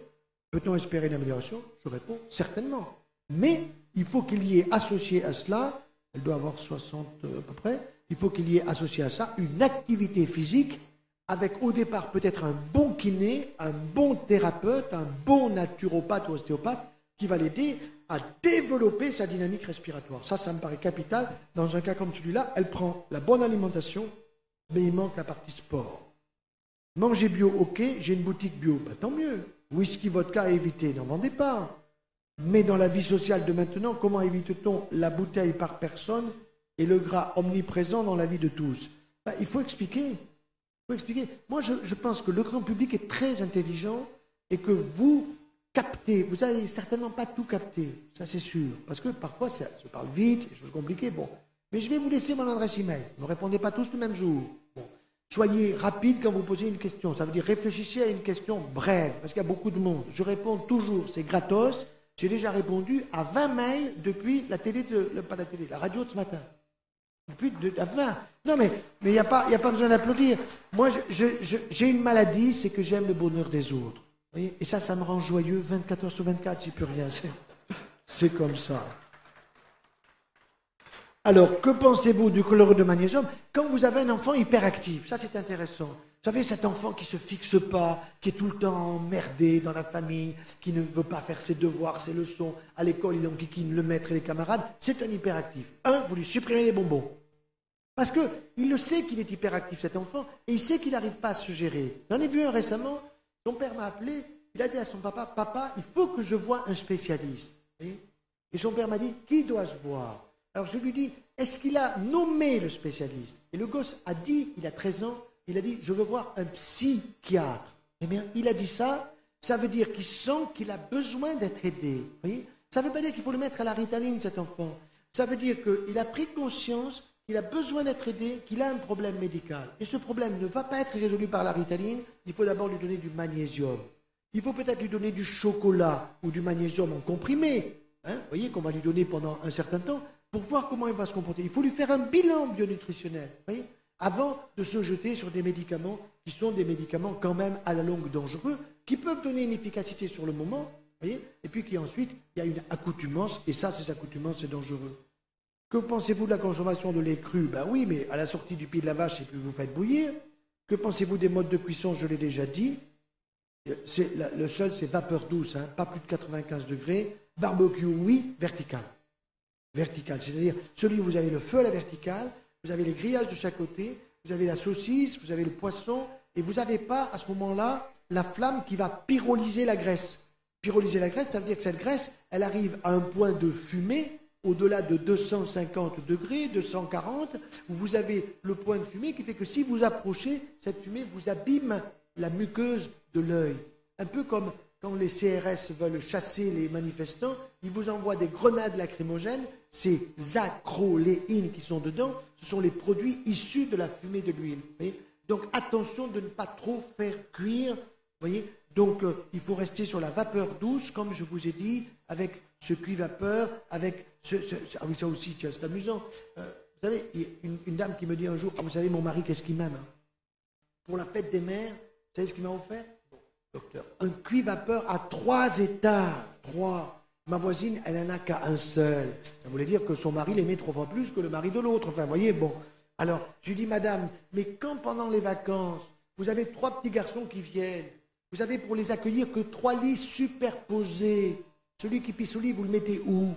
Peut-on espérer une amélioration? Je réponds certainement. Mais il faut qu'il y ait associé à cela, elle doit avoir 60 à peu près, il faut qu'il y ait associé à ça une activité physique avec au départ peut-être un bon kiné, un bon thérapeute, un bon naturopathe ou ostéopathe qui va l'aider à développer sa dynamique respiratoire. Ça me paraît capital. Dans un cas comme celui-là, elle prend la bonne alimentation, mais il manque la partie sport. Manger bio, ok, j'ai une boutique bio, bah, tant mieux. Whisky, vodka à éviter, n'en vendez pas. Mais dans la vie sociale de maintenant, comment évite-t-on la bouteille par personne et le gras omniprésent dans la vie de tous? Bah, il faut expliquer. Moi, je pense que le grand public est très intelligent et que vous captez. Vous n'allez certainement pas tout capter, ça c'est sûr. Parce que parfois, ça se parle vite, des choses compliquées. Bon. Mais je vais vous laisser mon adresse email. Ne répondez pas tous le même jour. Bon. Soyez rapide quand vous posez une question. Ça veut dire réfléchissez à une question brève, parce qu'il y a beaucoup de monde. Je réponds toujours, c'est gratos. J'ai déjà répondu à 20 mails depuis la télé, pas la télé, la radio de ce matin. Depuis à 20. Non, mais il n'y a pas besoin d'applaudir. Moi, j'ai une maladie, c'est que j'aime le bonheur des autres. Vous voyez? Et ça me rend joyeux 24 heures sur 24, j'y peux rien. C'est comme ça. Alors, que pensez-vous du chlorure de magnésium quand vous avez un enfant hyperactif? Ça, c'est intéressant. Vous savez, cet enfant qui ne se fixe pas, qui est tout le temps emmerdé dans la famille, qui ne veut pas faire ses devoirs, ses leçons, à l'école, il enquiquine le maître et les camarades, c'est un hyperactif. Vous lui supprimez les bonbons. Parce qu'il le sait qu'il est hyperactif, cet enfant, et il sait qu'il n'arrive pas à se gérer. J'en ai vu un récemment, son père m'a appelé, il a dit à son papa, « Papa, il faut que je voie un spécialiste. » Et son père m'a dit, « Qui dois-je voir ?» Alors je lui dis, est-ce qu'il a nommé le spécialiste? Et le gosse a dit, il a 13 ans, il a dit, je veux voir un psychiatre. Eh bien, il a dit ça, ça veut dire qu'il sent qu'il a besoin d'être aidé. Vous voyez? Ça ne veut pas dire qu'il faut le mettre à la Ritaline, cet enfant. Ça veut dire qu'il a pris conscience qu'il a besoin d'être aidé, qu'il a un problème médical. Et ce problème ne va pas être résolu par la Ritaline, il faut d'abord lui donner du magnésium. Il faut peut-être lui donner du chocolat ou du magnésium en comprimé, vous voyez, qu'on va lui donner pendant un certain temps, pour voir comment il va se comporter. Il faut lui faire un bilan bionutritionnel, vous voyez, avant de se jeter sur des médicaments qui sont des médicaments quand même à la longue dangereux, qui peuvent donner une efficacité sur le moment, vous voyez, et puis qui ensuite, il y a une accoutumance, et ça, ces accoutumances, c'est dangereux. Que pensez-vous de la consommation de lait cru? Ben oui, mais à la sortie du pied de la vache, et puis vous faites bouillir. Que pensez-vous des modes de cuisson? Je l'ai déjà dit. Le seul, c'est vapeur douce, pas plus de 95 degrés. Barbecue, oui, vertical. Vertical, c'est-à-dire celui où vous avez le feu à la verticale, vous avez les grillages de chaque côté, vous avez la saucisse, vous avez le poisson, et vous n'avez pas, à ce moment-là, la flamme qui va pyrolyser la graisse. Pyrolyser la graisse, ça veut dire que cette graisse, elle arrive à un point de fumée, au-delà de 250 degrés, 240, où vous avez le point de fumée qui fait que si vous approchez, cette fumée vous abîme la muqueuse de l'œil. Un peu comme quand les CRS veulent chasser les manifestants, ils vous envoient des grenades lacrymogènes, ces acroléines qui sont dedans, ce sont les produits issus de la fumée de l'huile. Donc attention de ne pas trop faire cuire, voyez. Donc il faut rester sur la vapeur douce, comme je vous ai dit, avec ce cuit-vapeur, avec ah oui, ça aussi, tiens, c'est amusant. Vous savez, une dame qui me dit un jour, ah, vous savez, mon mari, qu'est-ce qu'il m'aime pour la fête des mères, vous savez ce qu'il m'a offert? Docteur, un cuit-vapeur à 3 étages. 3. Ma voisine, elle n'en a qu'à un seul. Ça voulait dire que son mari l'aimait 3 fois plus que le mari de l'autre. Enfin, vous voyez, bon. Alors, je lui dis, madame, mais quand pendant les vacances, vous avez 3 petits garçons qui viennent, vous avez pour les accueillir que 3 lits superposés. Celui qui pisse au lit, vous le mettez où?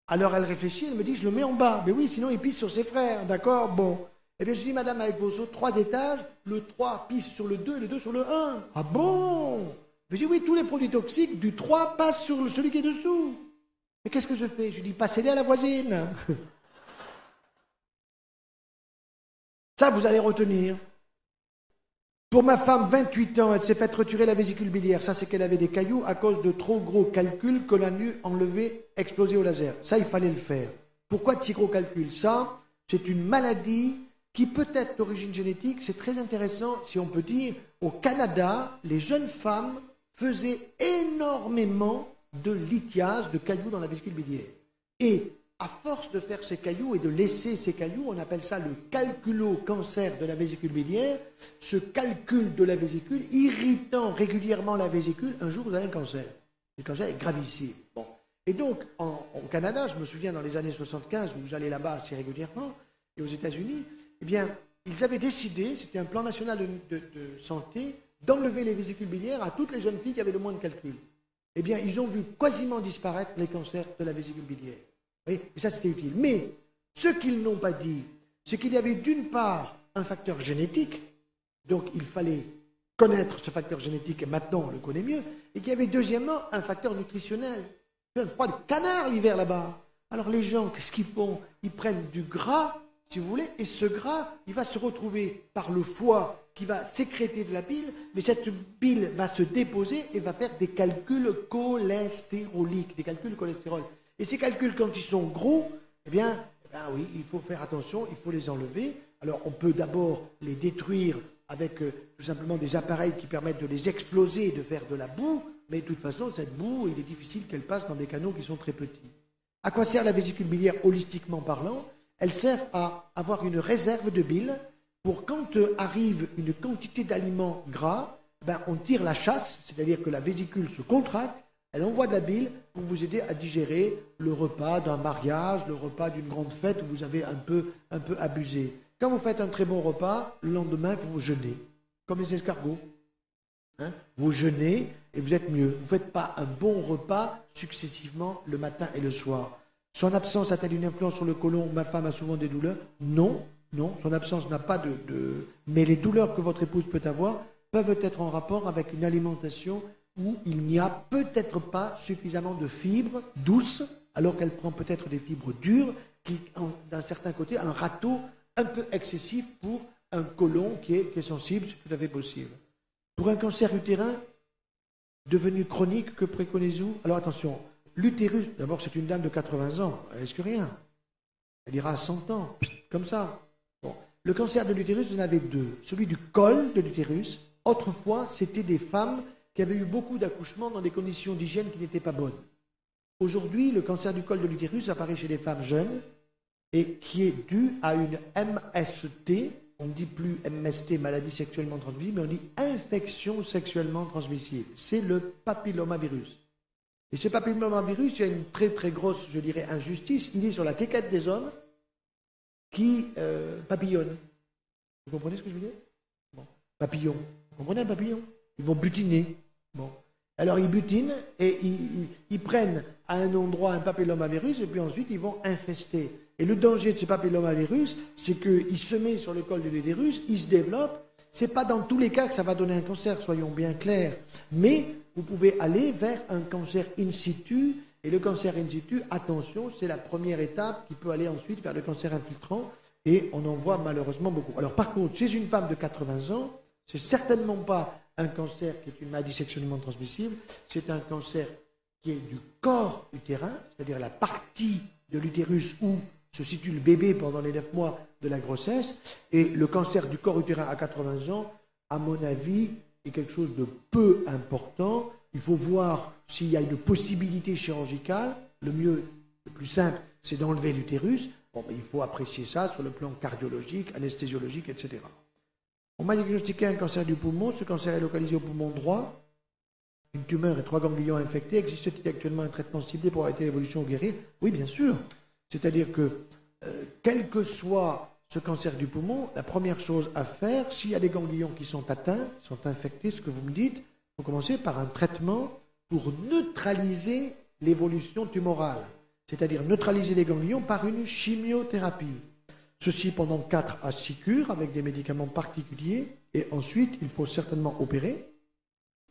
Alors elle réfléchit, elle me dit, je le mets en bas. Mais oui, sinon il pisse sur ses frères, d'accord? Bon. Eh bien, je dis, madame, avec vos autres 3 étages, le 3 pisse sur le 2 et le 2 sur le 1. Ah bon? Je dis, oui, tous les produits toxiques du 3 passent sur celui qui est dessous. Et qu'est-ce que je fais? Je dis, passez-les à la voisine. Ça, vous allez retenir. Pour ma femme, 28 ans, elle s'est faite retirer la vésicule biliaire. Ça, c'est qu'elle avait des cailloux à cause de trop gros calculs que l'on a dû enlever, exploser au laser. Ça, il fallait le faire. Pourquoi de si gros calculs? Ça, c'est une maladie qui peut être d'origine génétique. C'est très intéressant, si on peut dire. Au Canada, les jeunes femmes faisaient énormément de lithiase, de cailloux dans la vésicule biliaire. Et à force de faire ces cailloux et de laisser ces cailloux, on appelle ça le calculo-cancer de la vésicule biliaire, ce calcul de la vésicule, irritant régulièrement la vésicule, un jour vous avez un cancer. Le cancer est gravissime. Bon. Et donc, au Canada, je me souviens dans les années 75, où j'allais là-bas assez régulièrement, et aux États-Unis, eh bien, ils avaient décidé, c'était un plan national de santé, d'enlever les vésicules biliaires à toutes les jeunes filles qui avaient le moins de calculs. Eh bien, ils ont vu quasiment disparaître les cancers de la vésicule biliaire. Oui, et ça, c'était utile. Mais ce qu'ils n'ont pas dit, c'est qu'il y avait d'une part un facteur génétique, donc il fallait connaître ce facteur génétique, et maintenant on le connaît mieux, et qu'il y avait deuxièmement un facteur nutritionnel. Il fait un froid de canard l'hiver là-bas. Alors les gens, qu'est-ce qu'ils font? Ils prennent du gras, si vous voulez, et ce gras, il va se retrouver par le foie qui va sécréter de la bile, mais cette bile va se déposer et va faire des calculs cholestéroliques, des calculs cholestérol. Et ces calculs, quand ils sont gros, eh bien oui, il faut faire attention, il faut les enlever. Alors, on peut d'abord les détruire avec tout simplement des appareils qui permettent de les exploser et de faire de la boue, mais de toute façon, cette boue, il est difficile qu'elle passe dans des canaux qui sont très petits. À quoi sert la vésicule biliaire holistiquement parlant? Elle sert à avoir une réserve de bile pour quand arrive une quantité d'aliments gras, on tire la chasse, c'est-à-dire que la vésicule se contracte, elle envoie de la bile pour vous aider à digérer le repas d'un mariage, le repas d'une grande fête où vous avez un peu abusé. Quand vous faites un très bon repas, le lendemain, vous jeûnez, comme les escargots. Vous jeûnez et vous êtes mieux. Vous ne faites pas un bon repas successivement le matin et le soir. Son absence a-t-elle une influence sur le côlon? Ma femme a souvent des douleurs. Non, son absence n'a pas de... Mais les douleurs que votre épouse peut avoir peuvent être en rapport avec une alimentation où il n'y a peut-être pas suffisamment de fibres douces, alors qu'elle prend peut-être des fibres dures, qui, d'un certain côté, un râteau un peu excessif pour un côlon qui est sensible, c'est tout à fait possible. Pour un cancer utérin devenu chronique, que préconisez-vous? Alors attention, l'utérus, d'abord c'est une dame de 80 ans, elle risque rien. Elle ira à 100 ans, comme ça. Bon. Le cancer de l'utérus, vous en avez 2. Celui du col de l'utérus, autrefois, c'était des femmes qui avaient eu beaucoup d'accouchements dans des conditions d'hygiène qui n'étaient pas bonnes. Aujourd'hui, le cancer du col de l'utérus apparaît chez les femmes jeunes et qui est dû à une MST, on ne dit plus MST, maladie sexuellement transmissible, mais on dit infection sexuellement transmissible. C'est le papillomavirus. Et ce papillomavirus, il y a une très très grosse, je dirais, injustice. Il est sur la quéquette des hommes qui papillonnent. Vous comprenez ce que je veux dire? Bon. Papillon. Vous comprenez un papillon? Ils vont butiner. Bon. Alors ils butinent et ils prennent à un endroit un papillomavirus et puis ensuite ils vont infester. Et le danger de ce papillomavirus, c'est qu'il se met sur le col de l'utérus, il se développe. Ce n'est pas dans tous les cas que ça va donner un cancer, soyons bien clairs. Mais vous pouvez aller vers un cancer in situ. Et le cancer in situ, attention, c'est la première étape qui peut aller ensuite vers le cancer infiltrant. Et on en voit malheureusement beaucoup. Alors par contre, chez une femme de 80 ans, c'est certainement pas un cancer qui est une maladie sexuellement transmissible, c'est un cancer qui est du corps utérin, c'est-à-dire la partie de l'utérus où se situe le bébé pendant les 9 mois de la grossesse. Et le cancer du corps utérin à 80 ans, à mon avis, est quelque chose de peu important. Il faut voir s'il y a une possibilité chirurgicale. Le mieux, le plus simple, c'est d'enlever l'utérus. Bon, il faut apprécier ça sur le plan cardiologique, anesthésiologique, etc. On m'a diagnostiqué un cancer du poumon. Ce cancer est localisé au poumon droit. Une tumeur et 3 ganglions infectés. Existe-t-il actuellement un traitement ciblé pour arrêter l'évolution ou guérir? Oui, bien sûr. C'est-à-dire que, quel que soit ce cancer du poumon, la première chose à faire, s'il y a des ganglions qui sont atteints, sont infectés, ce que vous me dites, il faut commencer par un traitement pour neutraliser l'évolution tumorale. C'est-à-dire neutraliser les ganglions par une chimiothérapie. Ceci pendant 4 à 6 cures avec des médicaments particuliers. Et ensuite, il faut certainement opérer,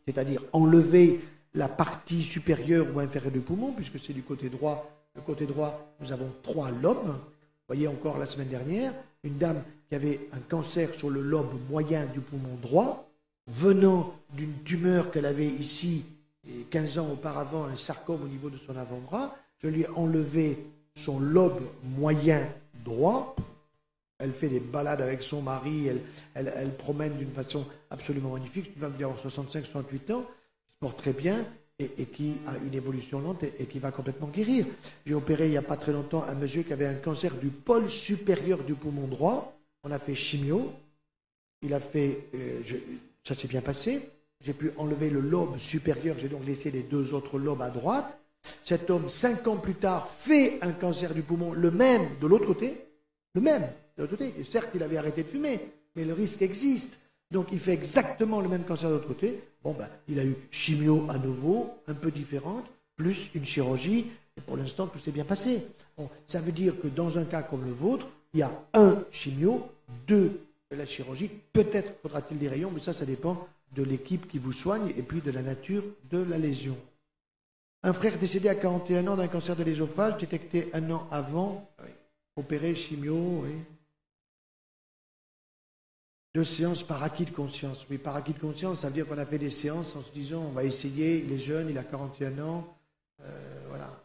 c'est-à-dire enlever la partie supérieure ou inférieure du poumon, puisque c'est du côté droit. Le côté droit, nous avons 3 lobes. Vous voyez encore la semaine dernière, une dame qui avait un cancer sur le lobe moyen du poumon droit, venant d'une tumeur qu'elle avait ici 15 ans auparavant, un sarcome au niveau de son avant-bras. Je lui ai enlevé son lobe moyen droit. Elle fait des balades avec son mari, elle promène d'une façon absolument magnifique. C'est une femme qui a 65-68 ans, qui se porte très bien et qui a une évolution lente et qui va complètement guérir. J'ai opéré il n'y a pas très longtemps un monsieur qui avait un cancer du pôle supérieur du poumon droit. On a fait chimio. Il a fait, ça s'est bien passé. J'ai pu enlever le lobe supérieur. J'ai donc laissé les 2 autres lobes à droite. Cet homme, 5 ans plus tard, fait un cancer du poumon, le même de l'autre côté. Le même de l'autre côté. Et certes, il avait arrêté de fumer, mais le risque existe. Donc, il fait exactement le même cancer de l'autre côté. Bon, ben, il a eu chimio à nouveau, un peu différente, plus une chirurgie. Et pour l'instant, tout s'est bien passé. Bon, ça veut dire que dans un cas comme le vôtre, il y a 1 chimio, 2 de la chirurgie. Peut-être faudra-t-il des rayons, mais ça dépend de l'équipe qui vous soigne et puis de la nature de la lésion. Un frère décédé à 41 ans d'un cancer de l'ésophage, détecté 1 an avant, oui. Opéré, chimio, oui. 2 séances par acquis de conscience. Oui, par acquis de conscience, ça veut dire qu'on a fait des séances en se disant on va essayer, il est jeune, il a 41 ans, voilà.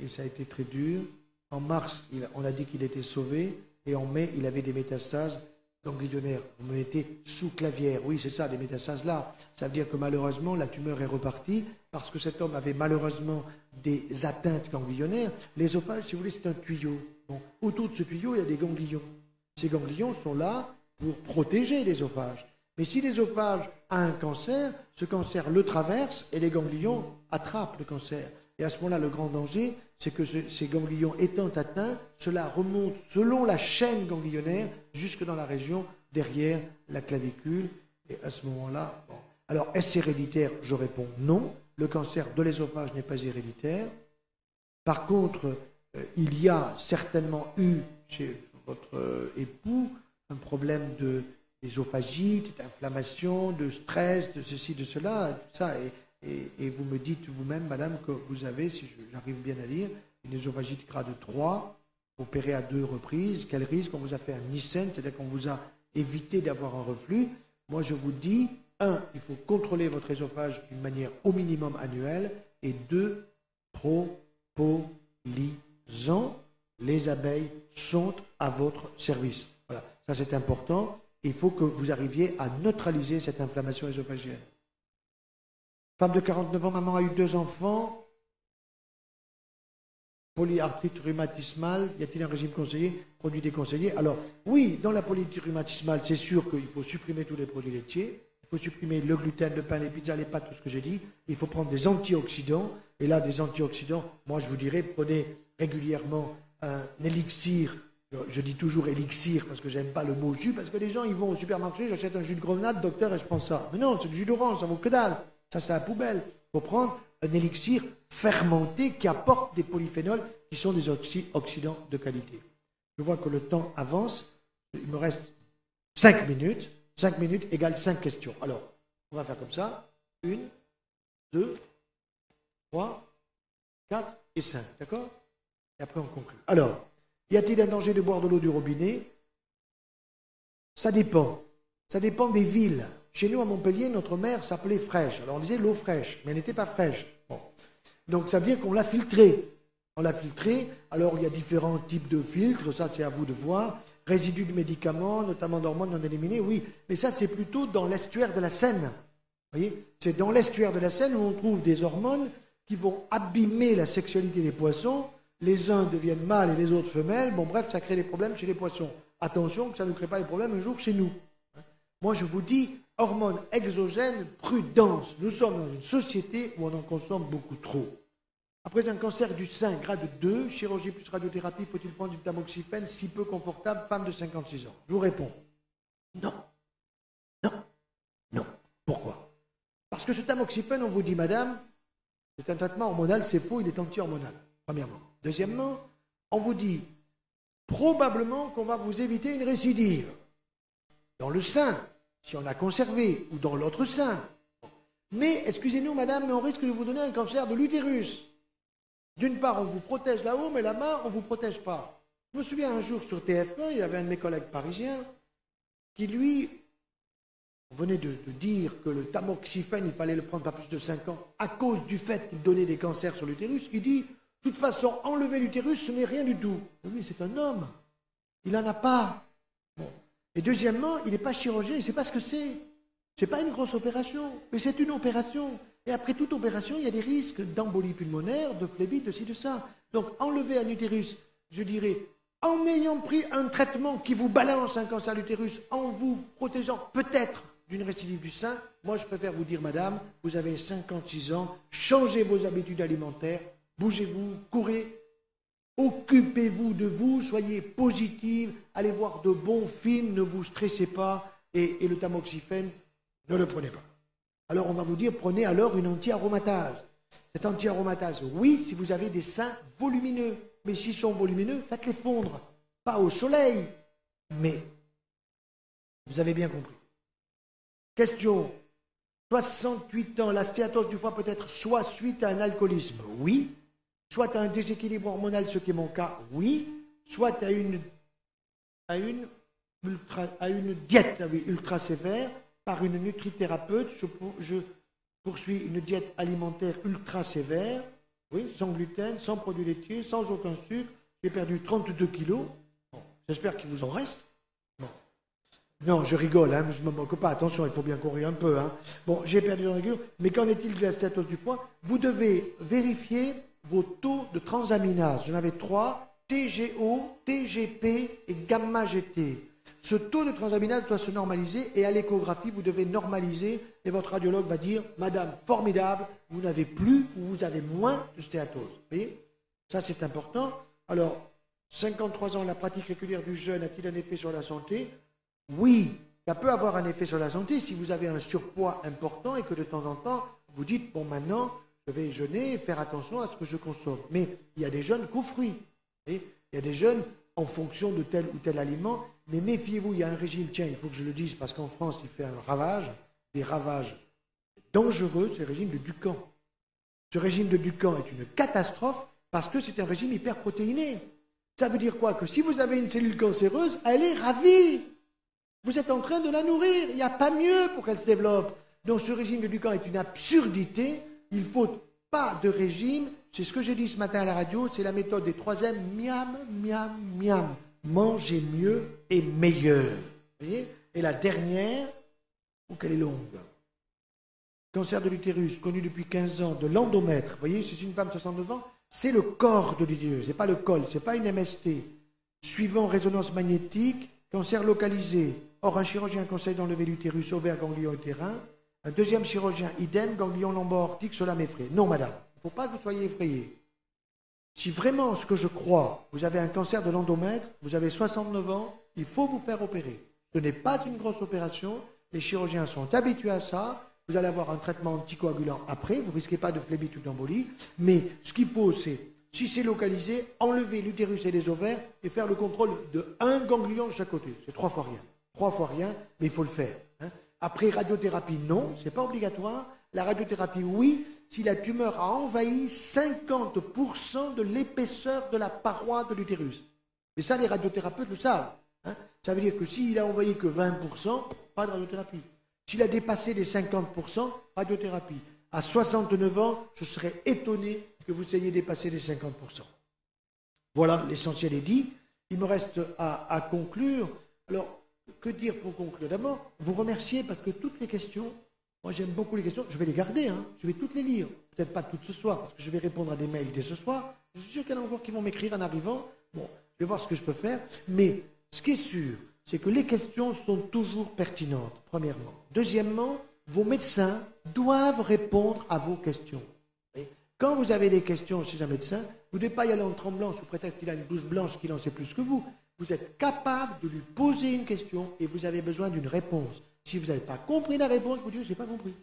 Et ça a été très dur. En mars, on a dit qu'il était sauvé, et en mai, il avait des métastases ganglionnaires. On me mettait sous clavière. Oui, c'est ça, des métastases là. Ça veut dire que malheureusement, la tumeur est repartie, parce que cet homme avait malheureusement des atteintes ganglionnaires. L'ésophage, si vous voulez, c'est un tuyau. Bon, autour de ce tuyau, il y a des ganglions. Ces ganglions sont là pour protéger l'ésophage. Mais si l'ésophage a un cancer, ce cancer le traverse et les ganglions attrapent le cancer. Et à ce moment-là, le grand danger, c'est que ces ganglions étant atteints, cela remonte selon la chaîne ganglionnaire jusque dans la région derrière la clavicule. Et à ce moment-là, bon. Alors, est-ce héréditaire? Je réponds non. Le cancer de l'ésophage n'est pas héréditaire. Par contre, il y a certainement eu chez votre époux un problème d'œsophagite, d'inflammation, de stress, de ceci, de cela, tout ça. Et vous me dites vous-même, madame, que vous avez, si j'arrive bien à lire, une œsophagite grade 3, opérée à 2 reprises. Quel risque? On vous a fait un Nissen, c'est-à-dire qu'on vous a évité d'avoir un reflux. Moi, je vous dis, 1, il faut contrôler votre œsophage d'une manière au minimum annuelle, et 2, propolisant, les abeilles sont à votre service. Voilà, ça c'est important. Il faut que vous arriviez à neutraliser cette inflammation œsophagienne. Femme de 49 ans, maman a eu 2 enfants. Polyarthrite rhumatismale, y a-t-il un régime conseillé? Produits déconseillés? Alors, oui, dans la polyarthrite rhumatismale, c'est sûr qu'il faut supprimer tous les produits laitiers. Il faut supprimer le gluten, le pain, les pizzas, les pâtes, tout ce que j'ai dit. Il faut prendre des antioxydants. Et là, des antioxydants, moi je vous dirais, prenez régulièrement un élixir. Je dis toujours élixir parce que j'aime pas le mot jus, parce que les gens ils vont au supermarché, j'achète un jus de grenade, docteur, et je prends ça. Mais non, c'est du jus d'orange, ça vaut que dalle. Ça, c'est à la poubelle. Il faut prendre un élixir fermenté qui apporte des polyphénols qui sont des oxydants de qualité. Je vois que le temps avance. Il me reste 5 minutes. 5 minutes égale 5 questions. Alors, on va faire comme ça. 1, 2, 3, 4 et 5. D'accord? Et après, on conclut. Alors, y a-t-il un danger de boire de l'eau du robinet? Ça dépend. Ça dépend des villes. Chez nous, à Montpellier, notre mer s'appelait fraîche. Alors, on disait l'eau fraîche, mais elle n'était pas fraîche. Bon. Donc, ça veut dire qu'on l'a filtrée. On l'a filtrée. Alors, il y a différents types de filtres. Ça, c'est à vous de voir. Résidus de médicaments, notamment d'hormones non éliminées, oui. Mais ça, c'est plutôt dans l'estuaire de la Seine. Vous voyez? C'est dans l'estuaire de la Seine où on trouve des hormones qui vont abîmer la sexualité des poissons. Les uns deviennent mâles et les autres femelles. Bon, bref, ça crée des problèmes chez les poissons. Attention que ça ne crée pas des problèmes un jour chez nous. Moi, je vous dis, hormones exogènes, prudence. Nous sommes dans une société où on en consomme beaucoup trop. Après un cancer du sein, grade 2, chirurgie plus radiothérapie, faut-il prendre du tamoxifène, si peu confortable, femme de 56 ans? Je vous réponds, non. Non. Non. Pourquoi? Parce que ce tamoxifène, on vous dit, madame, c'est un traitement hormonal, c'est faux, il est anti-hormonal, premièrement. Deuxièmement, on vous dit, probablement qu'on va vous éviter une récidive. Dans le sein, si on l'a conservé, ou dans l'autre sein. Mais, excusez-nous, madame, mais on risque de vous donner un cancer de l'utérus. D'une part, on vous protège là-haut, mais là-bas, on ne vous protège pas. Je me souviens un jour sur TF1, il y avait un de mes collègues parisiens qui, lui, venait de dire que le tamoxifène, il fallait le prendre pas plus de 5 ans, à cause du fait qu'il donnait des cancers sur l'utérus. Il dit, de toute façon, enlever l'utérus, ce n'est rien du tout. Oui, c'est un homme. Il n'en a pas. Bon. Et deuxièmement, il n'est pas chirurgien, il ne sait pas ce que c'est. Ce n'est pas une grosse opération, mais c'est une opération. Et après toute opération, il y a des risques d'embolie pulmonaire, de phlébite, de ci, de ça. Donc, enlever un utérus, je dirais, en ayant pris un traitement qui vous balance un cancer de l'utérus, en vous protégeant peut-être d'une récidive du sein, moi, je préfère vous dire, madame, vous avez 56 ans, changez vos habitudes alimentaires, bougez-vous, courez, occupez-vous de vous, soyez positive, allez voir de bons films, ne vous stressez pas, et le tamoxifène, ne le prenez pas. Alors on va vous dire, prenez alors une anti-aromatase. Cet anti-aromatase, oui, si vous avez des seins volumineux. Mais s'ils sont volumineux, faites-les fondre. Pas au soleil, mais vous avez bien compris. Question, 68 ans, la stéatose du foie peut être soit suite à un alcoolisme, oui, soit à un déséquilibre hormonal, ce qui est mon cas, oui, soit à une diète ultra sévère, par une nutrithérapeute, je poursuis une diète alimentaire ultra sévère, oui, sans gluten, sans produits laitiers, sans aucun sucre. J'ai perdu 32 kilos. Bon, j'espère qu'il vous en reste. Bon. Non, je rigole, hein, je ne me moque pas. Attention, il faut bien courir un peu. Hein. Bon, j'ai perdu 32 kilos. Mais qu'en est-il de la stéatose du foie? Vous devez vérifier vos taux de transaminase. J'en avais 3, TGO, TGP et gamma-GT. Ce taux de transaminase doit se normaliser et à l'échographie, vous devez normaliser et votre radiologue va dire « Madame, formidable, vous n'avez plus ou vous avez moins de stéatose. » Vous voyez? Ça, c'est important. Alors, 53 ans, la pratique régulière du jeûne a-t-il un effet sur la santé? Oui, ça peut avoir un effet sur la santé si vous avez un surpoids important et que de temps en temps, vous dites « Bon, maintenant, je vais jeûner et faire attention à ce que je consomme. » Mais il y a des jeûnes qu'aux fruits. Il y a des jeûnes en fonction de tel ou tel aliment. Mais méfiez-vous, il y a un régime, tiens, il faut que je le dise, parce qu'en France, il fait un ravage, des ravages dangereux, c'est le régime de Ducan. Ce régime de Ducan est une catastrophe parce que c'est un régime hyperprotéiné. Ça veut dire quoi? Que si vous avez une cellule cancéreuse, elle est ravie. Vous êtes en train de la nourrir. Il n'y a pas mieux pour qu'elle se développe. Donc ce régime de Ducan est une absurdité. Il ne faut pas de régime. C'est ce que j'ai dit ce matin à la radio, c'est la méthode des 3 M, miam, miam, miam. Mangez mieux et meilleur. Vous voyez? Et la dernière, ou qu'elle est longue. Cancer de l'utérus, connu depuis 15 ans, de l'endomètre. Vous voyez, c'est une femme de 69 ans, c'est le corps de l'utérus, c'est pas le col, c'est pas une MST. Suivant résonance magnétique, cancer localisé. Or, un chirurgien conseille d'enlever l'utérus, ovaire, ganglion utérin. Un deuxième chirurgien, idem, ganglion lombo-aortique, cela m'effraie. Non, madame, il ne faut pas que vous soyez effrayée. Si vraiment, ce que je crois, vous avez un cancer de l'endomètre, vous avez 69 ans, il faut vous faire opérer. Ce n'est pas une grosse opération, les chirurgiens sont habitués à ça, vous allez avoir un traitement anticoagulant après, vous ne risquez pas de phlébite ou d'embolie, mais ce qu'il faut, c'est, si c'est localisé, enlever l'utérus et les ovaires et faire le contrôle de un ganglion de chaque côté. C'est 3 fois rien. 3 fois rien, mais il faut le faire. Hein. Après radiothérapie, non, ce n'est pas obligatoire. La radiothérapie, oui, si la tumeur a envahi 50% de l'épaisseur de la paroi de l'utérus. Et ça, les radiothérapeutes le savent. Hein. Ça veut dire que s'il a envahi que 20%, pas de radiothérapie. S'il a dépassé les 50%, radiothérapie. À 69 ans, je serais étonné que vous ayez dépassé les 50%. Voilà, l'essentiel est dit. Il me reste à conclure. Alors, que dire pour conclure? D'abord, vous remercier parce que toutes les questions, moi j'aime beaucoup les questions, je vais les garder, hein, je vais toutes les lire. Peut-être pas toutes ce soir, parce que je vais répondre à des mails dès ce soir. Je suis sûr qu'il y en a encore qui vont m'écrire en arrivant. Bon, je vais voir ce que je peux faire. Mais ce qui est sûr, c'est que les questions sont toujours pertinentes, premièrement. Deuxièmement, vos médecins doivent répondre à vos questions. Et quand vous avez des questions chez un médecin, vous ne devez pas y aller en tremblant sous prétexte qu'il a une blouse blanche qu'il en sait plus que vous. Vous êtes capable de lui poser une question et vous avez besoin d'une réponse. Si vous n'avez pas compris la réponse, vous dites « je n'ai pas compris ».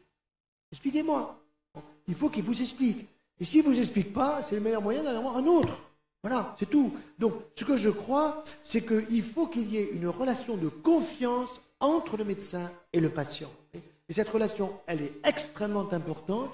Expliquez-moi. Bon, il faut qu'il vous explique. Et s'il ne vous explique pas, c'est le meilleur moyen d'en avoir un autre. Voilà, c'est tout. Donc, ce que je crois, c'est qu'il faut qu'il y ait une relation de confiance entre le médecin et le patient. Et cette relation, elle est extrêmement importante,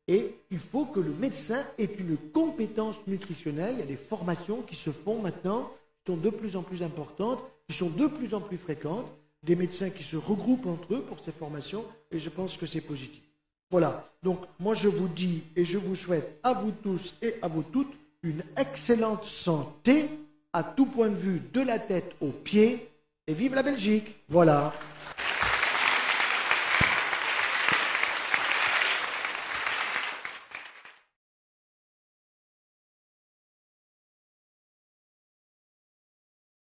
et il faut que le médecin ait une compétence nutritionnelle. Il y a des formations qui se font maintenant, qui sont de plus en plus importantes, qui sont de plus en plus fréquentes, des médecins qui se regroupent entre eux pour ces formations, et je pense que c'est positif. Voilà, donc moi je vous dis et je vous souhaite à vous tous et à vous toutes une excellente santé à tout point de vue, de la tête aux pieds, et vive la Belgique. Voilà.